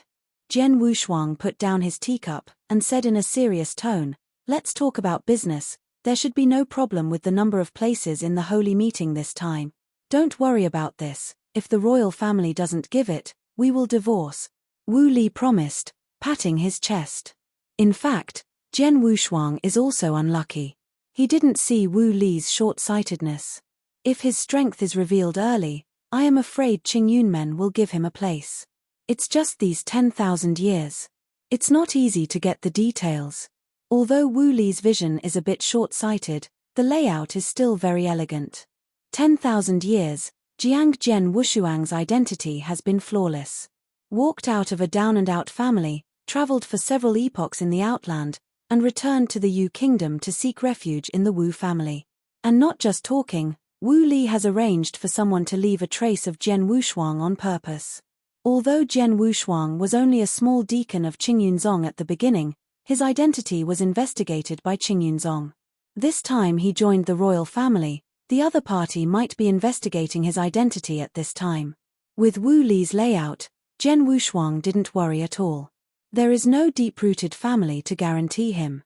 Jian Wushuang put down his teacup and said in a serious tone, let's talk about business. There should be no problem with the number of places in the holy meeting this time. Don't worry about this. If the royal family doesn't give it, we will divorce. Wu Li promised, patting his chest. In fact, Jian Wushuang is also unlucky. He didn't see Wu Li's short-sightedness. If his strength is revealed early, I am afraid Qingyun men will give him a place. It's just these 10,000 years. It's not easy to get the details. Although Wu Li's vision is a bit short-sighted, the layout is still very elegant. 10,000 years, Jiang Jian Wushuang's identity has been flawless. Walked out of a down-and-out family, traveled for several epochs in the outland, and returned to the Yu kingdom to seek refuge in the Wu family. And not just talking, Wu Li has arranged for someone to leave a trace of Jian Wushuang on purpose. Although Jian Wushuang was only a small deacon of Qingyunzong at the beginning, his identity was investigated by Qingyunzong. This time he joined the royal family. The other party might be investigating his identity at this time. With Wu Li's layout, Jian Wushuang didn't worry at all. There is no deep-rooted family to guarantee him.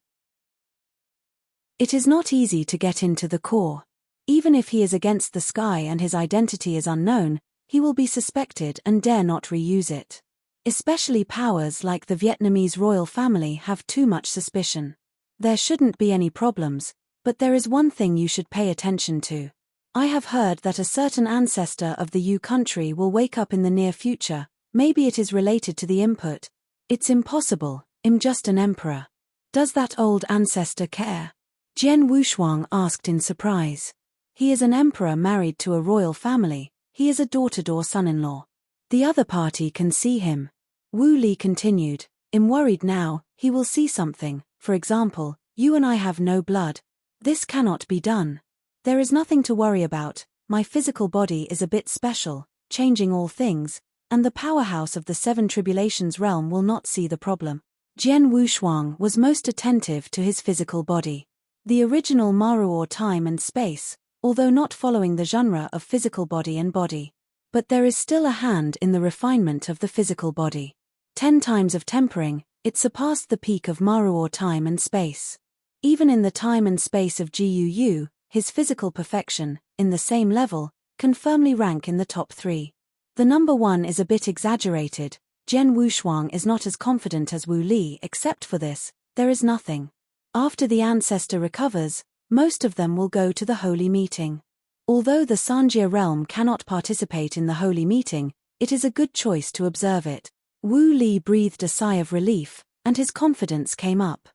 It is not easy to get into the core. Even if he is against the sky and his identity is unknown, he will be suspected and dare not reuse it. Especially powers like the Vietnamese royal family have too much suspicion. There shouldn't be any problems, but there is one thing you should pay attention to. I have heard that a certain ancestor of the Yu country will wake up in the near future. Maybe it is related to the input. It's impossible, I'm just an emperor. Does that old ancestor care? Jian Wushuang asked in surprise. He is an emperor married to a royal family. He is a door-to-door son-in-law. The other party can see him. Wu Li continued, I'm worried now, he will see something. For example, you and I have no blood. This cannot be done. There is nothing to worry about. My physical body is a bit special, changing all things, and the powerhouse of the seven tribulations realm will not see the problem. Jian Wushuang was most attentive to his physical body. The original Maruo time and space, although not following the genre of physical body and body. But there is still a hand in the refinement of the physical body. 10 times of tempering, it surpassed the peak of Maruo time and space. Even in the time and space of Guu, his physical perfection, in the same level, can firmly rank in the top 3. The number 1 is a bit exaggerated. Jian Wushuang is not as confident as Wu Li. Except for this, there is nothing. After the ancestor recovers, most of them will go to the holy meeting. Although the Sanjia realm cannot participate in the holy meeting, it is a good choice to observe it. Wu Li breathed a sigh of relief, and his confidence came up.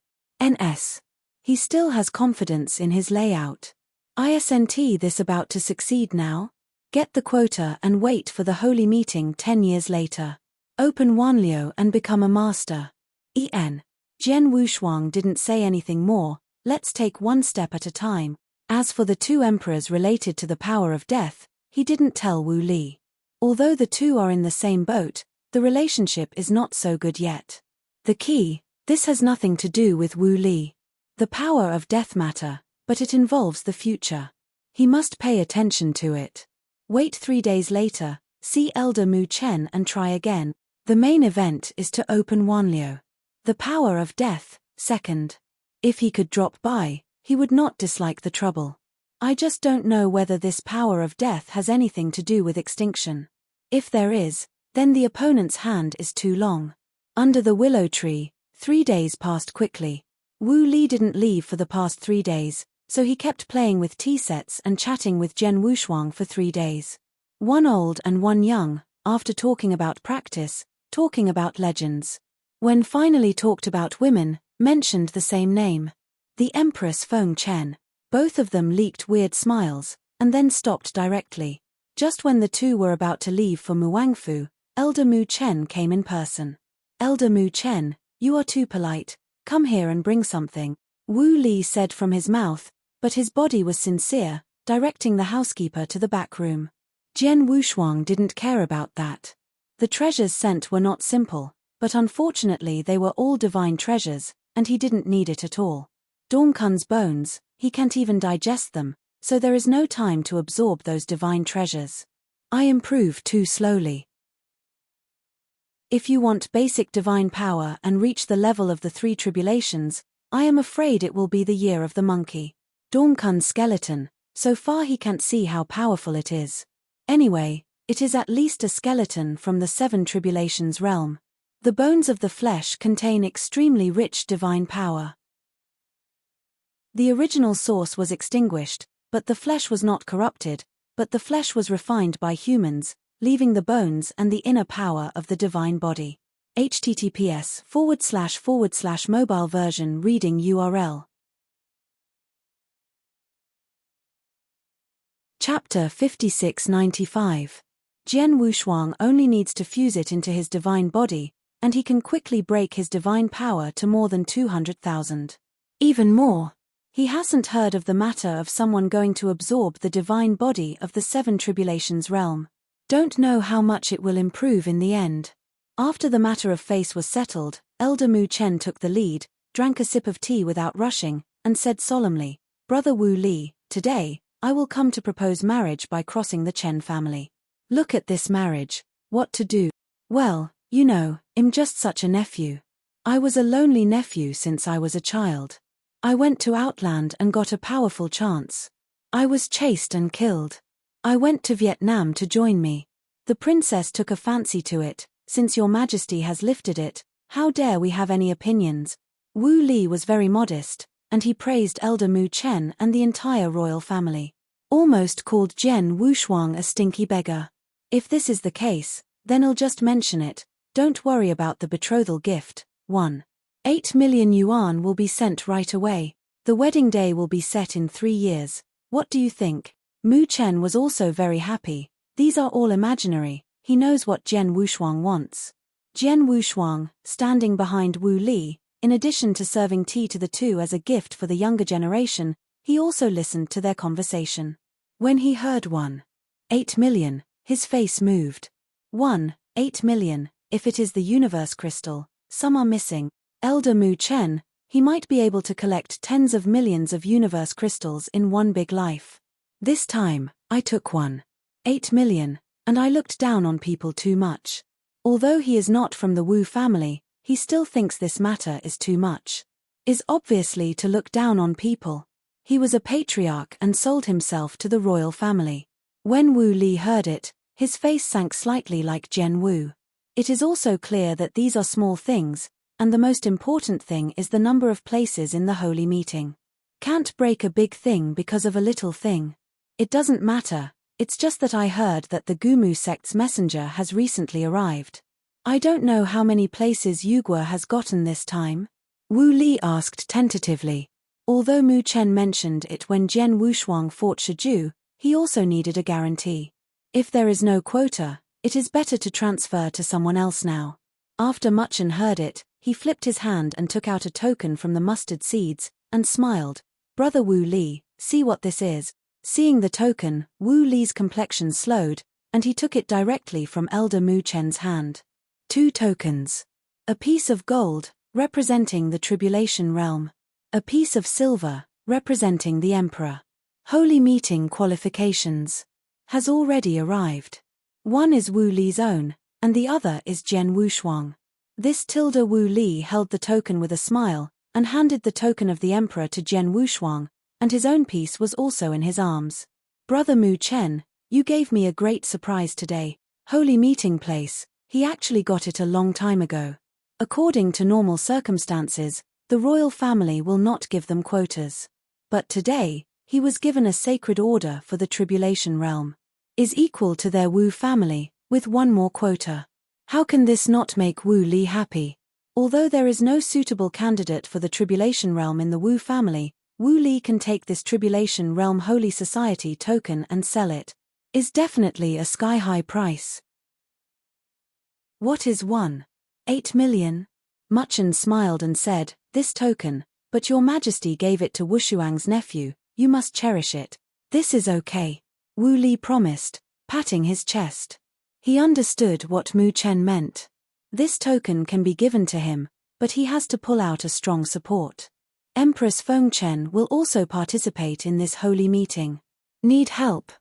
Ns. He still has confidence in his layout. Isn't this about to succeed now? Get the quota and wait for the holy meeting 10 years later. Open Wanliu and become a master. Jian Wushuang didn't say anything more. Let's take one step at a time. As for the 2 emperors related to the power of death, he didn't tell Wu Li. Although the 2 are in the same boat, the relationship is not so good yet. The key, this has nothing to do with Wu Li. The power of death matter, but it involves the future. He must pay attention to it. Wait 3 days later, see Elder Mu Chen and try again. The main event is to open Wanliu. The power of death, second. If he could drop by, he would not dislike the trouble. I just don't know whether this power of death has anything to do with extinction. If there is, then the opponent's hand is too long. Under the willow tree, 3 days passed quickly. Wu Li didn't leave for the past 3 days, so he kept playing with tea sets and chatting with Jian Wushuang for 3 days. One old and one young, after talking about practice, talking about legends. When finally talked about women, mentioned the same name. The Empress Feng Chen. Both of them leaked weird smiles, and then stopped directly. Just when the two were about to leave for Muangfu, Elder Mu Chen came in person. Elder Mu Chen, you are too polite, come here and bring something, Wu Li said from his mouth, but his body was sincere, directing the housekeeper to the back room. Jian Wushuang didn't care about that. The treasures sent were not simple, but unfortunately they were all divine treasures, and he didn't need it at all. Dongkun's bones, he can't even digest them, so there is no time to absorb those divine treasures. I improve too slowly. If you want basic divine power and reach the level of the three tribulations, I am afraid it will be the year of the monkey. Dongkun's skeleton, so far he can't see how powerful it is. Anyway, it is at least a skeleton from the seven tribulations realm. The bones of the flesh contain extremely rich divine power. The original source was extinguished, but the flesh was not corrupted, but the flesh was refined by humans, leaving the bones and the inner power of the divine body. https://mobile version reading URL. Chapter 5695. Jian Wushuang only needs to fuse it into his divine body, and he can quickly break his divine power to more than 200,000. Even more. He hasn't heard of the matter of someone going to absorb the divine body of the seven tribulations realm. Don't know how much it will improve in the end. After the matter of face was settled, Elder Mu Chen took the lead, drank a sip of tea without rushing, and said solemnly, Brother Wu Li, today, I will come to propose marriage by crossing the Chen family. Look at this marriage. What to do? Well, you know, I'm just such a nephew. I was a lonely nephew since I was a child. I went to Outland and got a powerful chance. I was chased and killed. I went to Vietnam to join me. The princess took a fancy to it. Since your majesty has lifted it, how dare we have any opinions? Wu Li was very modest, and he praised Elder Mu Chen and the entire royal family. Almost called Jian Wushuang a stinky beggar. If this is the case, then I'll just mention it. Don't worry about the betrothal gift. 1.8 million yuan will be sent right away. The wedding day will be set in 3 years. What do you think? Mu Chen was also very happy. These are all imaginary. He knows what Jian Wushuang wants. Jian Wushuang, standing behind Wu Li, in addition to serving tea to the two as a gift for the younger generation, he also listened to their conversation. When he heard 1.8 million, his face moved. 1.8 million, if it is the universe crystal, some are missing. Elder Mu Chen, he might be able to collect tens of millions of universe crystals in one big life. This time, I took 1.8 million, and I looked down on people too much. Although he is not from the Wu family, he still thinks this matter is too much. Is obviously to look down on people. He was a patriarch and sold himself to the royal family. When Wu Li heard it, his face sank slightly like Jian Wu. It is also clear that these are small things, and the most important thing is the number of places in the holy meeting. Can't break a big thing because of a little thing. It doesn't matter, it's just that I heard that the Gumu sect's messenger has recently arrived. I don't know how many places Yugua has gotten this time. Wu Li asked tentatively. Although Mu Chen mentioned it when Jian Wushuang fought Shiju, he also needed a guarantee. If there is no quota, it is better to transfer to someone else now. After Muchen heard it, he flipped his hand and took out a token from the mustard seeds, and smiled. Brother Wu Li, see what this is. Seeing the token, Wu Li's complexion slowed, and he took it directly from Elder Mu Chen's hand. 2 tokens. A piece of gold, representing the tribulation realm. A piece of silver, representing the emperor. Holy meeting qualifications. Has already arrived. One is Wu Li's own, and the other is Jian Wushuang. This Wu Li held the token with a smile, and handed the token of the emperor to Jian Wushuang, and his own piece was also in his arms. Brother Mu Chen, you gave me a great surprise today. Holy meeting place, he actually got it a long time ago. According to normal circumstances, the royal family will not give them quotas. But today, he was given a sacred order for the tribulation realm. Is equal to their Wu family, with one more quota. How can this not make Wu Li happy? Although there is no suitable candidate for the Tribulation Realm in the Wu family, Wu Li can take this Tribulation Realm Holy Society token and sell it. Is definitely a sky-high price. What is 1.8 million? Machen smiled and said, this token, but your majesty gave it to Wushuang's nephew, you must cherish it. This is okay. Wu Li promised, patting his chest. He understood what Mu Chen meant. This token can be given to him, but he has to pull out a strong support. Empress Fengchen will also participate in this holy meeting. Need help?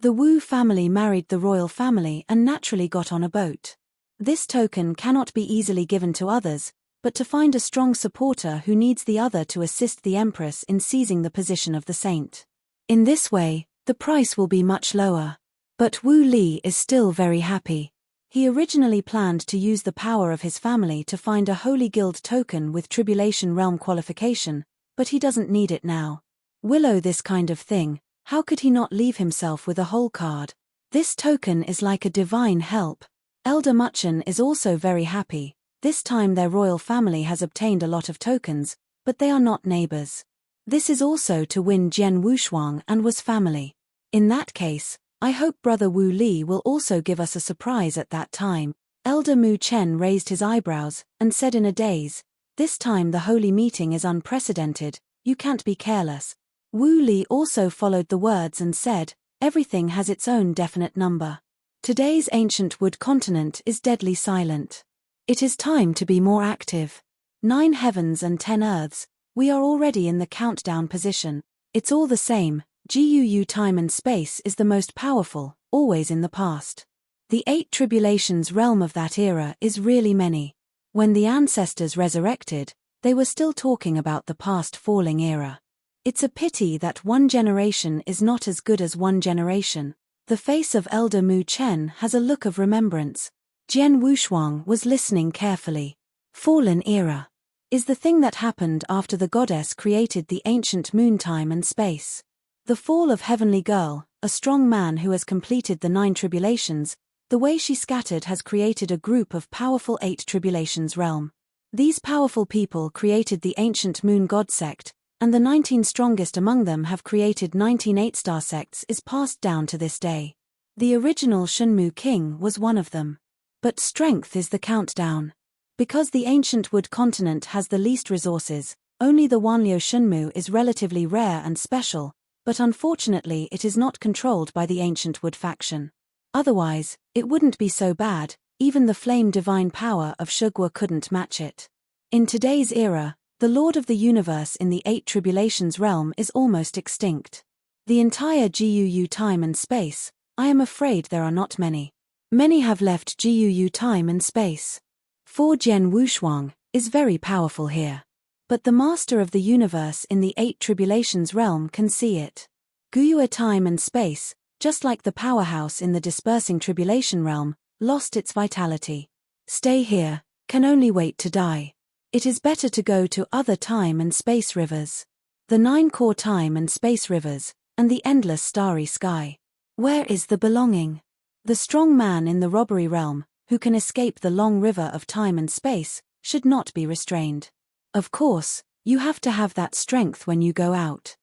The Wu family married the royal family and naturally got on a boat. This token cannot be easily given to others, but to find a strong supporter who needs the other to assist the empress in seizing the position of the saint. In this way, the price will be much lower. But Wu Li is still very happy. He originally planned to use the power of his family to find a Holy Guild token with Tribulation Realm qualification, but he doesn't need it now. Willow this kind of thing, how could he not leave himself with a whole card? This token is like a divine help. Elder Machen is also very happy. This time their royal family has obtained a lot of tokens, but they are not neighbors. This is also to win Jian Wushuang and was family. In that case, I hope brother Wu Li will also give us a surprise at that time. Elder Mu Chen raised his eyebrows and said in a daze, this time the holy meeting is unprecedented, you can't be careless. Wu Li also followed the words and said, everything has its own definite number. Today's ancient wood continent is deadly silent. It is time to be more active. 9 heavens and 10 earths, we are already in the countdown position. It's all the same, GUU time and space is the most powerful, always in the past. The 8 tribulations realm of that era is really many. When the ancestors resurrected, they were still talking about the past falling era. It's a pity that one generation is not as good as one generation. The face of Elder Mu Chen has a look of remembrance. Jian Wushuang was listening carefully. Fallen era is the thing that happened after the goddess created the ancient moon time and space. The fall of Heavenly Girl, a strong man who has completed the 9 tribulations, the way she scattered has created a group of powerful 8 tribulations realm. These powerful people created the ancient moon god sect, and the 19 strongest among them have created 19 8-star sects is passed down to this day. The original Shunmu king was one of them. But strength is the countdown. Because the ancient wood continent has the least resources, only the Wanliu Shunmu is relatively rare and special, but unfortunately it is not controlled by the ancient wood faction. Otherwise, it wouldn't be so bad, even the flame divine power of Shugwa couldn't match it. In today's era, the Lord of the Universe in the 8 tribulations realm is almost extinct. The entire GUU time and space, I am afraid there are not many. Many have left GUU time and space. For Jian Wushuang is very powerful here. But the master of the universe in the 8 tribulations realm can see it. GUU time and space, just like the powerhouse in the dispersing tribulation realm, lost its vitality. Stay here, can only wait to die. It is better to go to other time and space rivers. The 9 core time and space rivers, and the endless starry sky. Where is the belonging? The strong man in the robbery realm, who can escape the long river of time and space, should not be restrained. Of course, you have to have that strength when you go out.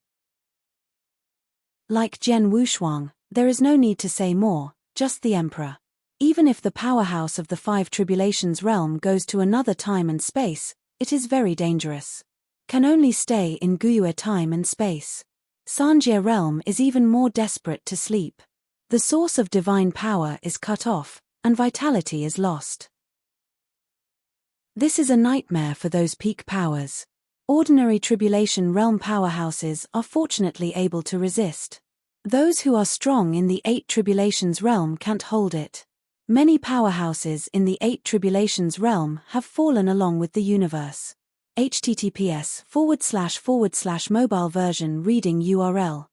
Like Jian Wushuang, there is no need to say more, just the emperor. Even if the powerhouse of the 5 tribulations realm goes to another time and space, it is very dangerous. Can only stay in GUU time and space. Sanjie realm is even more desperate to sleep. The source of divine power is cut off, and vitality is lost. This is a nightmare for those peak powers. Ordinary tribulation realm powerhouses are fortunately able to resist. Those who are strong in the 8 tribulations realm can't hold it. Many powerhouses in the 8 tribulations realm have fallen along with the universe. https://mobile version reading URL.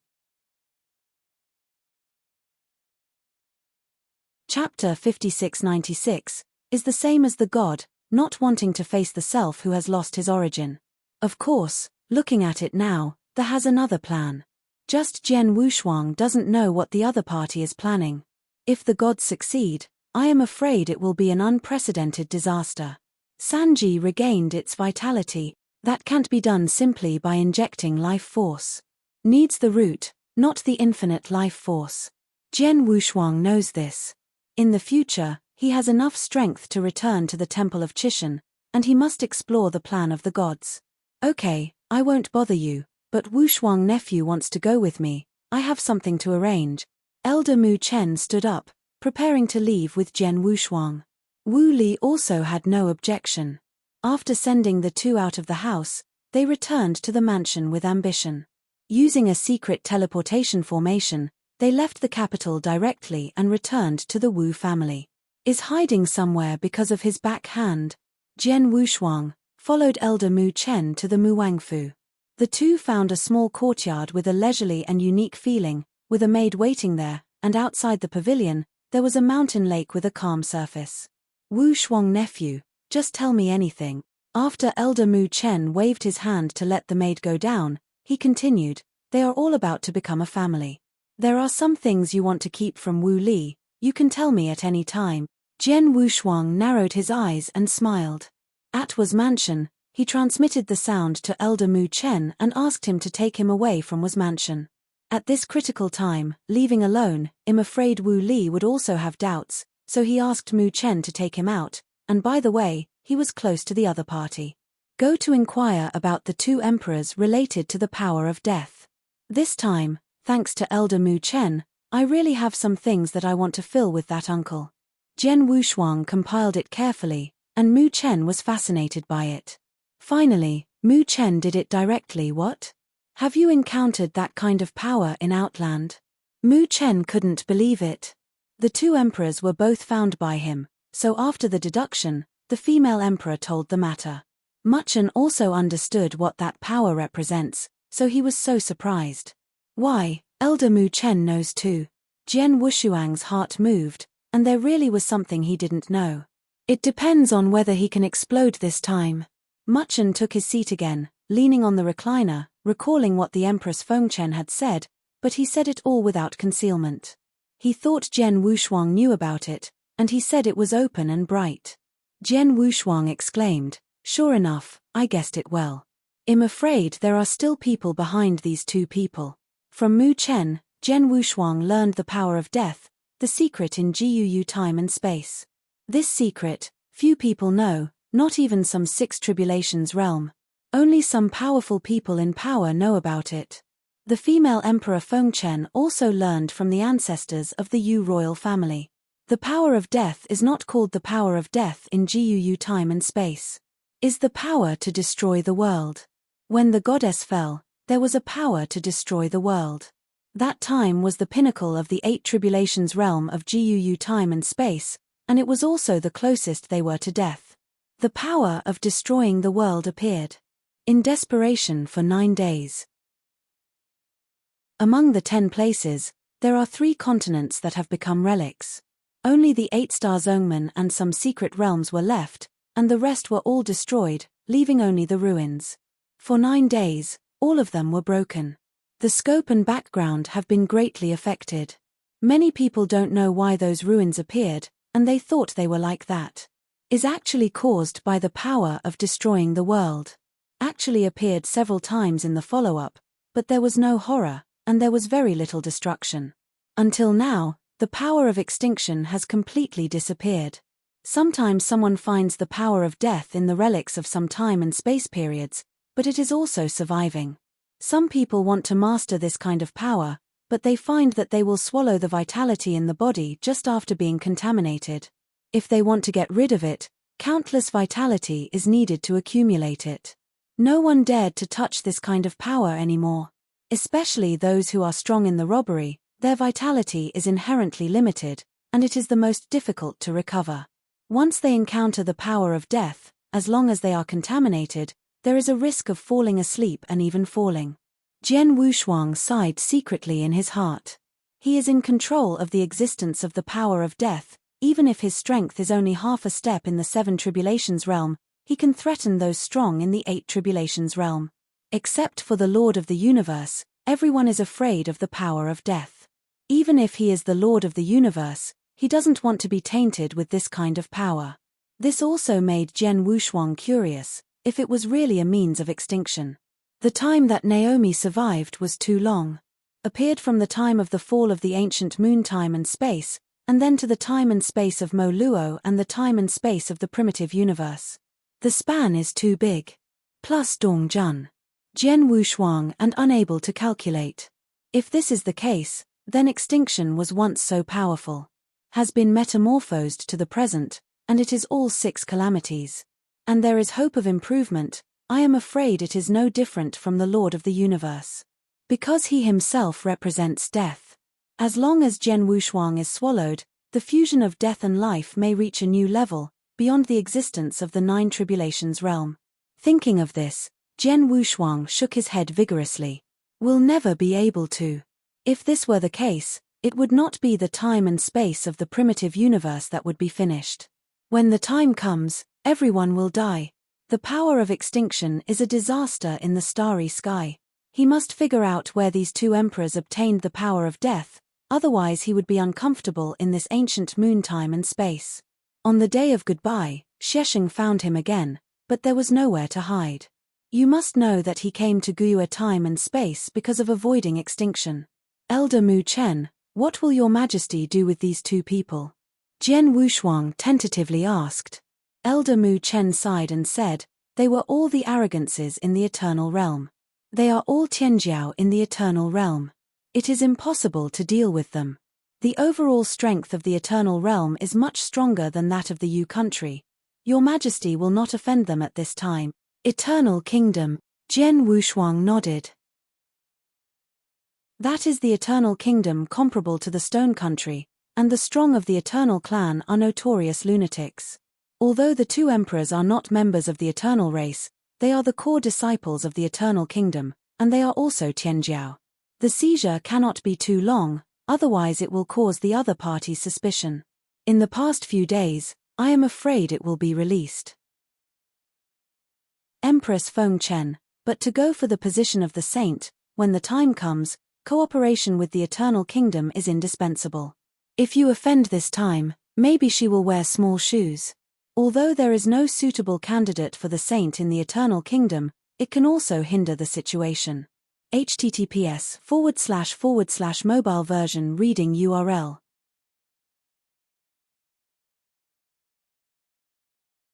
Chapter 5696 is the same as the god, not wanting to face the self who has lost his origin. Of course, looking at it now, there has another plan. Just Jian Wushuang doesn't know what the other party is planning. If the gods succeed, I am afraid it will be an unprecedented disaster. Sanji regained its vitality. That can't be done simply by injecting life force. Needs the root, not the infinite life force. Jian Wushuang knows this. In the future, he has enough strength to return to the Temple of Chishan, and he must explore the plan of the gods. Okay, I won't bother you, but Wushuang nephew wants to go with me. I have something to arrange. Elder Mu Chen stood up, preparing to leave with Jian Wushuang. Wu Li also had no objection. After sending the two out of the house, they returned to the mansion with ambition. Using a secret teleportation formation, they left the capital directly and returned to the Wu family. Is hiding somewhere because of his backhand. Jian Wushuang followed Elder Mu Chen to the Muangfu. The two found a small courtyard with a leisurely and unique feeling, with a maid waiting there, and outside the pavilion, there was a mountain lake with a calm surface. Wushuang nephew, just tell me anything. After Elder Mu Chen waved his hand to let the maid go down, he continued, they are all about to become a family. There are some things you want to keep from Wu Li, you can tell me at any time. Jian Wushuang narrowed his eyes and smiled. At Wu's mansion, he transmitted the sound to Elder Mu Chen and asked him to take him away from Wu's mansion. At this critical time, leaving alone, I'm afraid Wu Li would also have doubts, so he asked Mu Chen to take him out, and by the way, he was close to the other party. Go to inquire about the two emperors related to the power of death. This time, thanks to Elder Mu Chen, I really have some things that I want to fill with that uncle. Jian Wushuang compiled it carefully, and Mu Chen was fascinated by it. Finally, Mu Chen did it directly. What? Have you encountered that kind of power in Outland? Mu Chen couldn't believe it. The two emperors were both found by him, so after the deduction, the female emperor told the matter. Mu Chen also understood what that power represents, so he was so surprised. Why, Elder Mu Chen knows too. Jian Wushuang's heart moved, and there really was something he didn't know. It depends on whether he can explode this time. Mu Chen took his seat again, leaning on the recliner, recalling what the Empress Fengchen had said, but he said it all without concealment. He thought Jian Wushuang knew about it, and he said it was open and bright. Jian Wushuang exclaimed, sure enough, I guessed it well. I'm afraid there are still people behind these two people. From Mu Chen, Jian Wushuang learned the power of death, the secret in Guu time and space. This secret, few people know, not even some Six Tribulations realm. Only some powerful people in power know about it. The female Emperor Fengchen also learned from the ancestors of the Yu royal family. The power of death is not called the power of death in Guu time and space. Is the power to destroy the world. When the goddess fell, there was a power to destroy the world. That time was the pinnacle of the Eight Tribulations realm of Guu time and space, and it was also the closest they were to death. The power of destroying the world appeared. In desperation for 9 days. Among the 10 places, there are 3 continents that have become relics. Only the 8-star Zhongmen and some secret realms were left, and the rest were all destroyed, leaving only the ruins. For 9 days, all of them were broken. The scope and background have been greatly affected. Many people don't know why those ruins appeared, and they thought they were like that. Is actually caused by the power of destroying the world. Actually appeared several times in the follow-up, but there was no horror, and there was very little destruction. Until now, the power of extinction has completely disappeared. Sometimes someone finds the power of death in the relics of some time and space periods, but it is also surviving. Some people want to master this kind of power, but they find that they will swallow the vitality in the body just after being contaminated. If they want to get rid of it, countless vitality is needed to accumulate it. No one dared to touch this kind of power anymore. Especially those who are strong in the robbery, their vitality is inherently limited, and it is the most difficult to recover. Once they encounter the power of death, as long as they are contaminated, there is a risk of falling asleep and even falling. Jian Wushuang sighed secretly in his heart. He is in control of the existence of the power of death, even if his strength is only half a step in the 7 Tribulations realm, he can threaten those strong in the 8 Tribulations realm. Except for the Lord of the Universe, everyone is afraid of the power of death. Even if he is the Lord of the Universe, he doesn't want to be tainted with this kind of power. This also made Jian Wushuang curious, if it was really a means of extinction. The time that Naomi survived was too long. Appeared from the time of the fall of the ancient moon time and space, and then to the time and space of Mo Luo and the time and space of the primitive universe. The span is too big. Plus Dong Jun. Jian Wushuang and unable to calculate. If this is the case, then extinction was once so powerful. Has been metamorphosed to the present, and it is all 6 calamities. And there is hope of improvement. I am afraid it is no different from the Lord of the Universe. Because he himself represents death. As long as Jian Wushuang is swallowed, the fusion of death and life may reach a new level, beyond the existence of the 9 tribulations realm. Thinking of this, Jian Wushuang shook his head vigorously. We'll never be able to. If this were the case, it would not be the time and space of the primitive universe that would be finished. When the time comes, everyone will die. The power of extinction is a disaster in the starry sky. He must figure out where these 2 emperors obtained the power of death, otherwise he would be uncomfortable in this ancient moon time and space. On the day of goodbye, Shesheng found him again, but there was nowhere to hide. You must know that he came to Guyue time and space because of avoiding extinction. Elder Mu Chen, what will your majesty do with these 2 people? Jian Wushuang tentatively asked. Elder Mu Chen sighed and said, they were all the arrogances in the eternal realm. They are all Tianjiao in the eternal realm. It is impossible to deal with them. The overall strength of the eternal realm is much stronger than that of the Yu country. Your majesty will not offend them at this time. Eternal kingdom. Jian Wushuang nodded. That is the eternal kingdom comparable to the stone country, and the strong of the eternal clan are notorious lunatics. Although the 2 emperors are not members of the eternal race, they are the core disciples of the eternal kingdom, and they are also Tianjiao. The seizure cannot be too long, otherwise it will cause the other party suspicion. In the past few days, I am afraid it will be released. Empress Feng Chen, but to go for the position of the saint, when the time comes, cooperation with the eternal kingdom is indispensable. If you offend this time, maybe she will wear small shoes. Although there is no suitable candidate for the saint in the eternal kingdom, it can also hinder the situation. https://mobile version reading URL.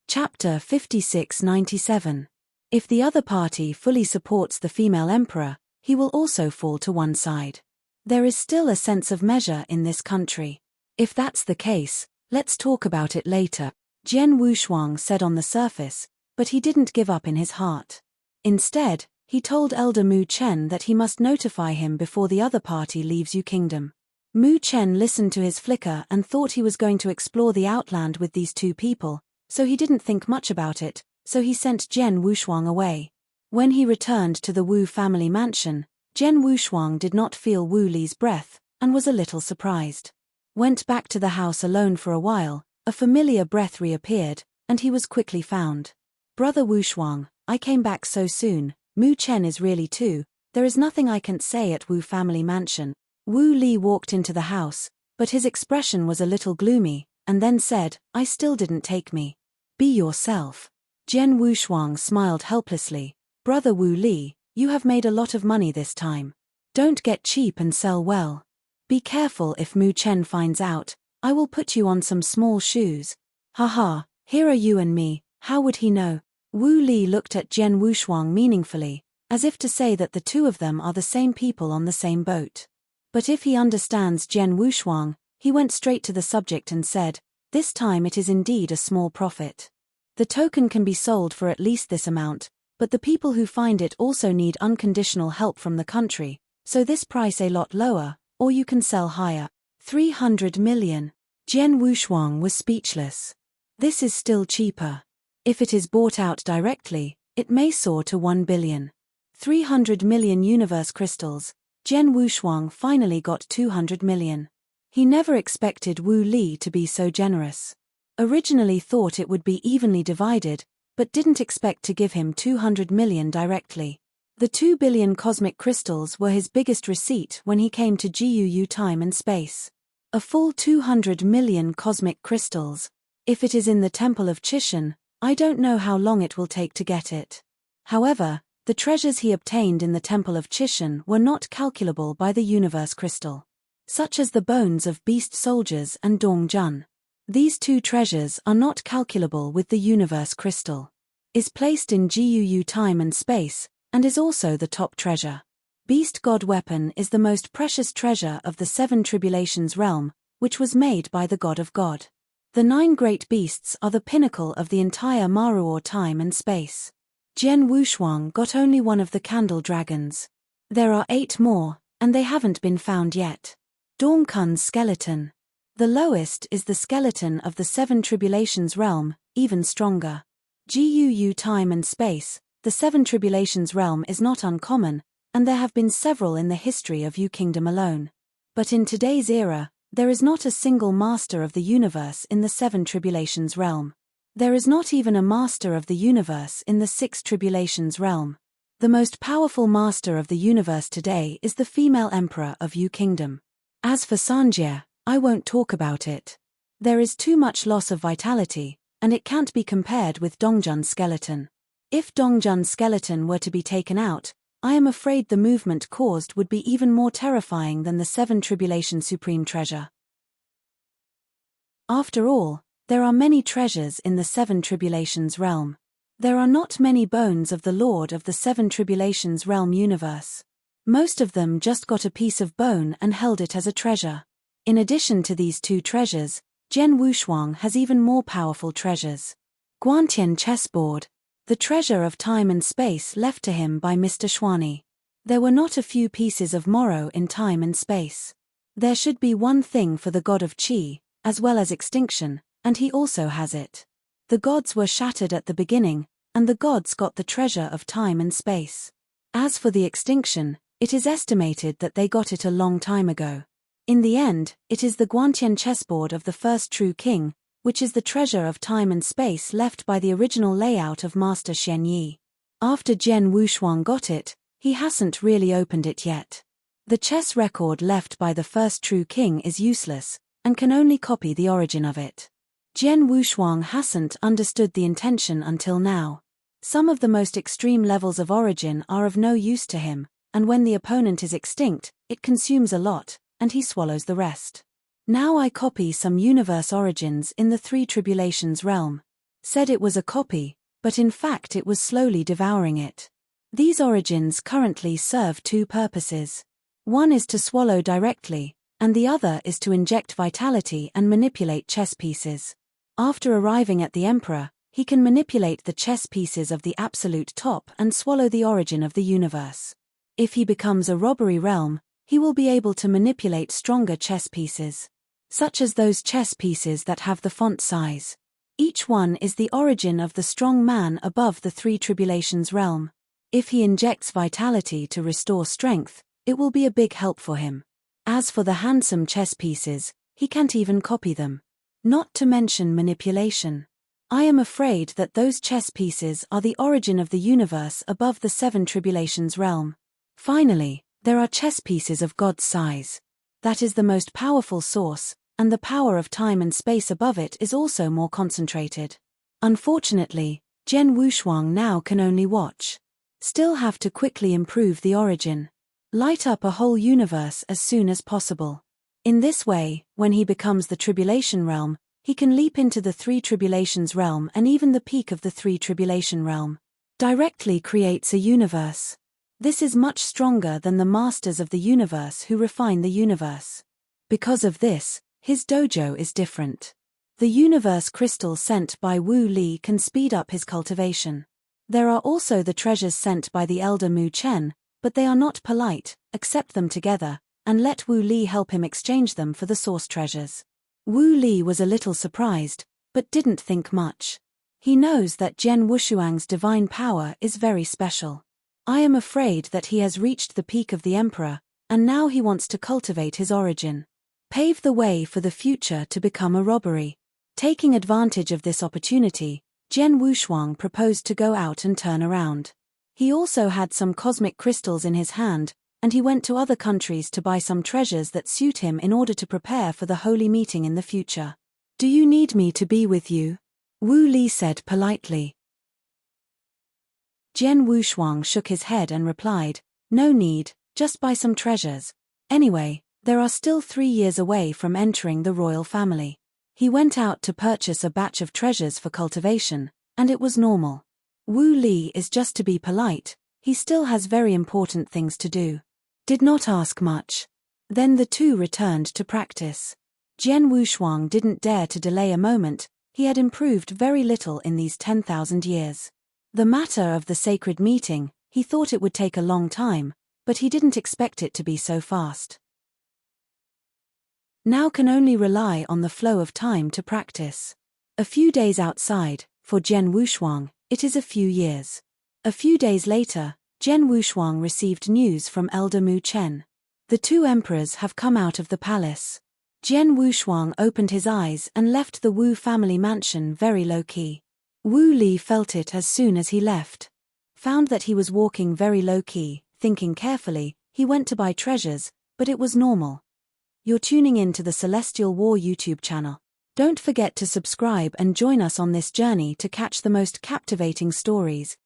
Chapter 5697. If the other party fully supports the female emperor, he will also fall to one side. There is still a sense of measure in this country. If that's the case, let's talk about it later. Jian Wushuang said on the surface, but he didn't give up in his heart. Instead, he told Elder Mu Chen that he must notify him before the other party leaves Yu Kingdom. Mu Chen listened to his flicker and thought he was going to explore the outland with these 2 people, so he didn't think much about it, so he sent Jian Wushuang away. When he returned to the Wu family mansion, Jian Wushuang did not feel Wu Li's breath, and was a little surprised. Went back to the house alone for a while. A familiar breath reappeared, and he was quickly found. Brother Wushuang, I came back so soon. Mu Chen is really too. There is nothing I can't say at Wu family mansion. Wu Li walked into the house, but his expression was a little gloomy, and then said, I still didn't take me. Be yourself. Jian Wushuang smiled helplessly. Brother Wu Li, you have made a lot of money this time. Don't get cheap and sell well. Be careful if Mu Chen finds out. I will put you on some small shoes. Haha, here are you and me, how would he know? Wu Li looked at Jian Wushuang meaningfully, as if to say that the 2 of them are the same people on the same boat. But if he understands Jian Wushuang, he went straight to the subject and said, this time it is indeed a small profit. The token can be sold for at least this amount, but the people who find it also need unconditional help from the country, so this price a lot lower, or you can sell higher. 300 million. Jian Wushuang was speechless. This is still cheaper. If it is bought out directly, it may soar to 1 billion. 300 million universe crystals. Jian Wushuang finally got 200 million. He never expected Wu Li to be so generous. Originally thought it would be evenly divided, but didn't expect to give him 200 million directly. The 2 billion cosmic crystals were his biggest receipt when he came to GUU time and space. A full 200 million cosmic crystals. If it is in the Temple of Chishan, I don't know how long it will take to get it. However, the treasures he obtained in the Temple of Chishan were not calculable by the universe crystal, such as the bones of beast soldiers and Dongjun. These two treasures are not calculable with the universe crystal. Is placed in Guu time and space, and is also the top treasure. Beast God weapon is the most precious treasure of the seven tribulations realm, which was made by the God of God. The 9 great beasts are the pinnacle of the entire Maruor time and space. Jian Wushuang got only one of the candle dragons. There are 8 more, and they haven't been found yet. Dongkun's skeleton. The lowest is the skeleton of the seven tribulations realm, even stronger. Guu time and space, the seven tribulations realm is not uncommon, and there have been several in the history of Yu Kingdom alone. But in today's era, there is not a single master of the universe in the seven tribulations realm. There is not even a master of the universe in the 6 tribulations realm. The most powerful master of the universe today is the female emperor of Yu Kingdom. As for Sanjie, I won't talk about it. There is too much loss of vitality, and it can't be compared with Dongjun's skeleton. If Dongjun's skeleton were to be taken out, I am afraid the movement caused would be even more terrifying than the 7 Tribulation Supreme Treasure. After all, there are many treasures in the 7 Tribulations realm. There are not many bones of the Lord of the 7 Tribulations realm universe. Most of them just got a piece of bone and held it as a treasure. In addition to these 2 treasures, Jian Wushuang has even more powerful treasures. Guantian chessboard, the treasure of time and space left to him by Mr. Xuani. There were not a few pieces of Morrow in time and space. There should be one thing for the god of Qi, as well as extinction, and he also has it. The gods were shattered at the beginning, and the gods got the treasure of time and space. As for the extinction, it is estimated that they got it a long time ago. In the end, it is the Guantian chessboard of the first true king, which is the treasure of time and space left by the original layout of Master Shen Yi. After Jian Wushuang got it, he hasn't really opened it yet. The chess record left by the first true king is useless, and can only copy the origin of it. Jian Wushuang hasn't understood the intention until now. Some of the most extreme levels of origin are of no use to him, and when the opponent is extinct, it consumes a lot, and he swallows the rest. Now I copy some universe origins in the 3 tribulations realm. Said it was a copy, but in fact it was slowly devouring it. These origins currently serve 2 purposes. One is to swallow directly, and the other is to inject vitality and manipulate chess pieces. After arriving at the Emperor, he can manipulate the chess pieces of the absolute top and swallow the origin of the universe. If he becomes a robbery realm, he will be able to manipulate stronger chess pieces, such as those chess pieces that have the font size. Each one is the origin of the strong man above the 3 tribulations realm. If he injects vitality to restore strength, it will be a big help for him. As for the handsome chess pieces, he can't even copy them. Not to mention manipulation. I am afraid that those chess pieces are the origin of the universe above the 7 tribulations realm. Finally, there are chess pieces of God's size. That is the most powerful source, and the power of time and space above it is also more concentrated. Unfortunately, Jian Wushuang now can only watch. Still have to quickly improve the origin. Light up a whole universe as soon as possible. In this way, when he becomes the tribulation realm, he can leap into the 3 tribulations realm and even the peak of the 3 tribulation realm. Directly creates a universe. This is much stronger than the masters of the universe who refine the universe. Because of this, his dojo is different. The universe crystal sent by Wu Li can speed up his cultivation. There are also the treasures sent by the elder Mu Chen, but they are not polite. Accept them together, and let Wu Li help him exchange them for the source treasures. Wu Li was a little surprised, but didn't think much. He knows that Jian Wushuang's divine power is very special. I am afraid that he has reached the peak of the Emperor, and now he wants to cultivate his origin. Pave the way for the future to become a robbery. Taking advantage of this opportunity, Jian Wushuang proposed to go out and turn around. He also had some cosmic crystals in his hand, and he went to other countries to buy some treasures that suit him in order to prepare for the holy meeting in the future. Do you need me to be with you? Wu Li said politely. Jian Wushuang shook his head and replied, no need, just buy some treasures. Anyway, there are still 3 years away from entering the royal family. He went out to purchase a batch of treasures for cultivation, and it was normal. Wu Li is just to be polite, he still has very important things to do. Did not ask much. Then the two returned to practice. Jian Wushuang didn't dare to delay a moment, he had improved very little in these 10,000 years. The matter of the sacred meeting, he thought it would take a long time, but he didn't expect it to be so fast. Now can only rely on the flow of time to practice. A few days outside, for Jian Wushuang, it is a few years. A few days later, Jian Wushuang received news from Elder Mu Chen. The 2 emperors have come out of the palace. Jian Wushuang opened his eyes and left the Wu family mansion very low-key. Wu Li felt it as soon as he left. Found that he was walking very low-key, thinking carefully, he went to buy treasures, but it was normal. You're tuning in to the Celestial War YouTube channel. Don't forget to subscribe and join us on this journey to catch the most captivating stories.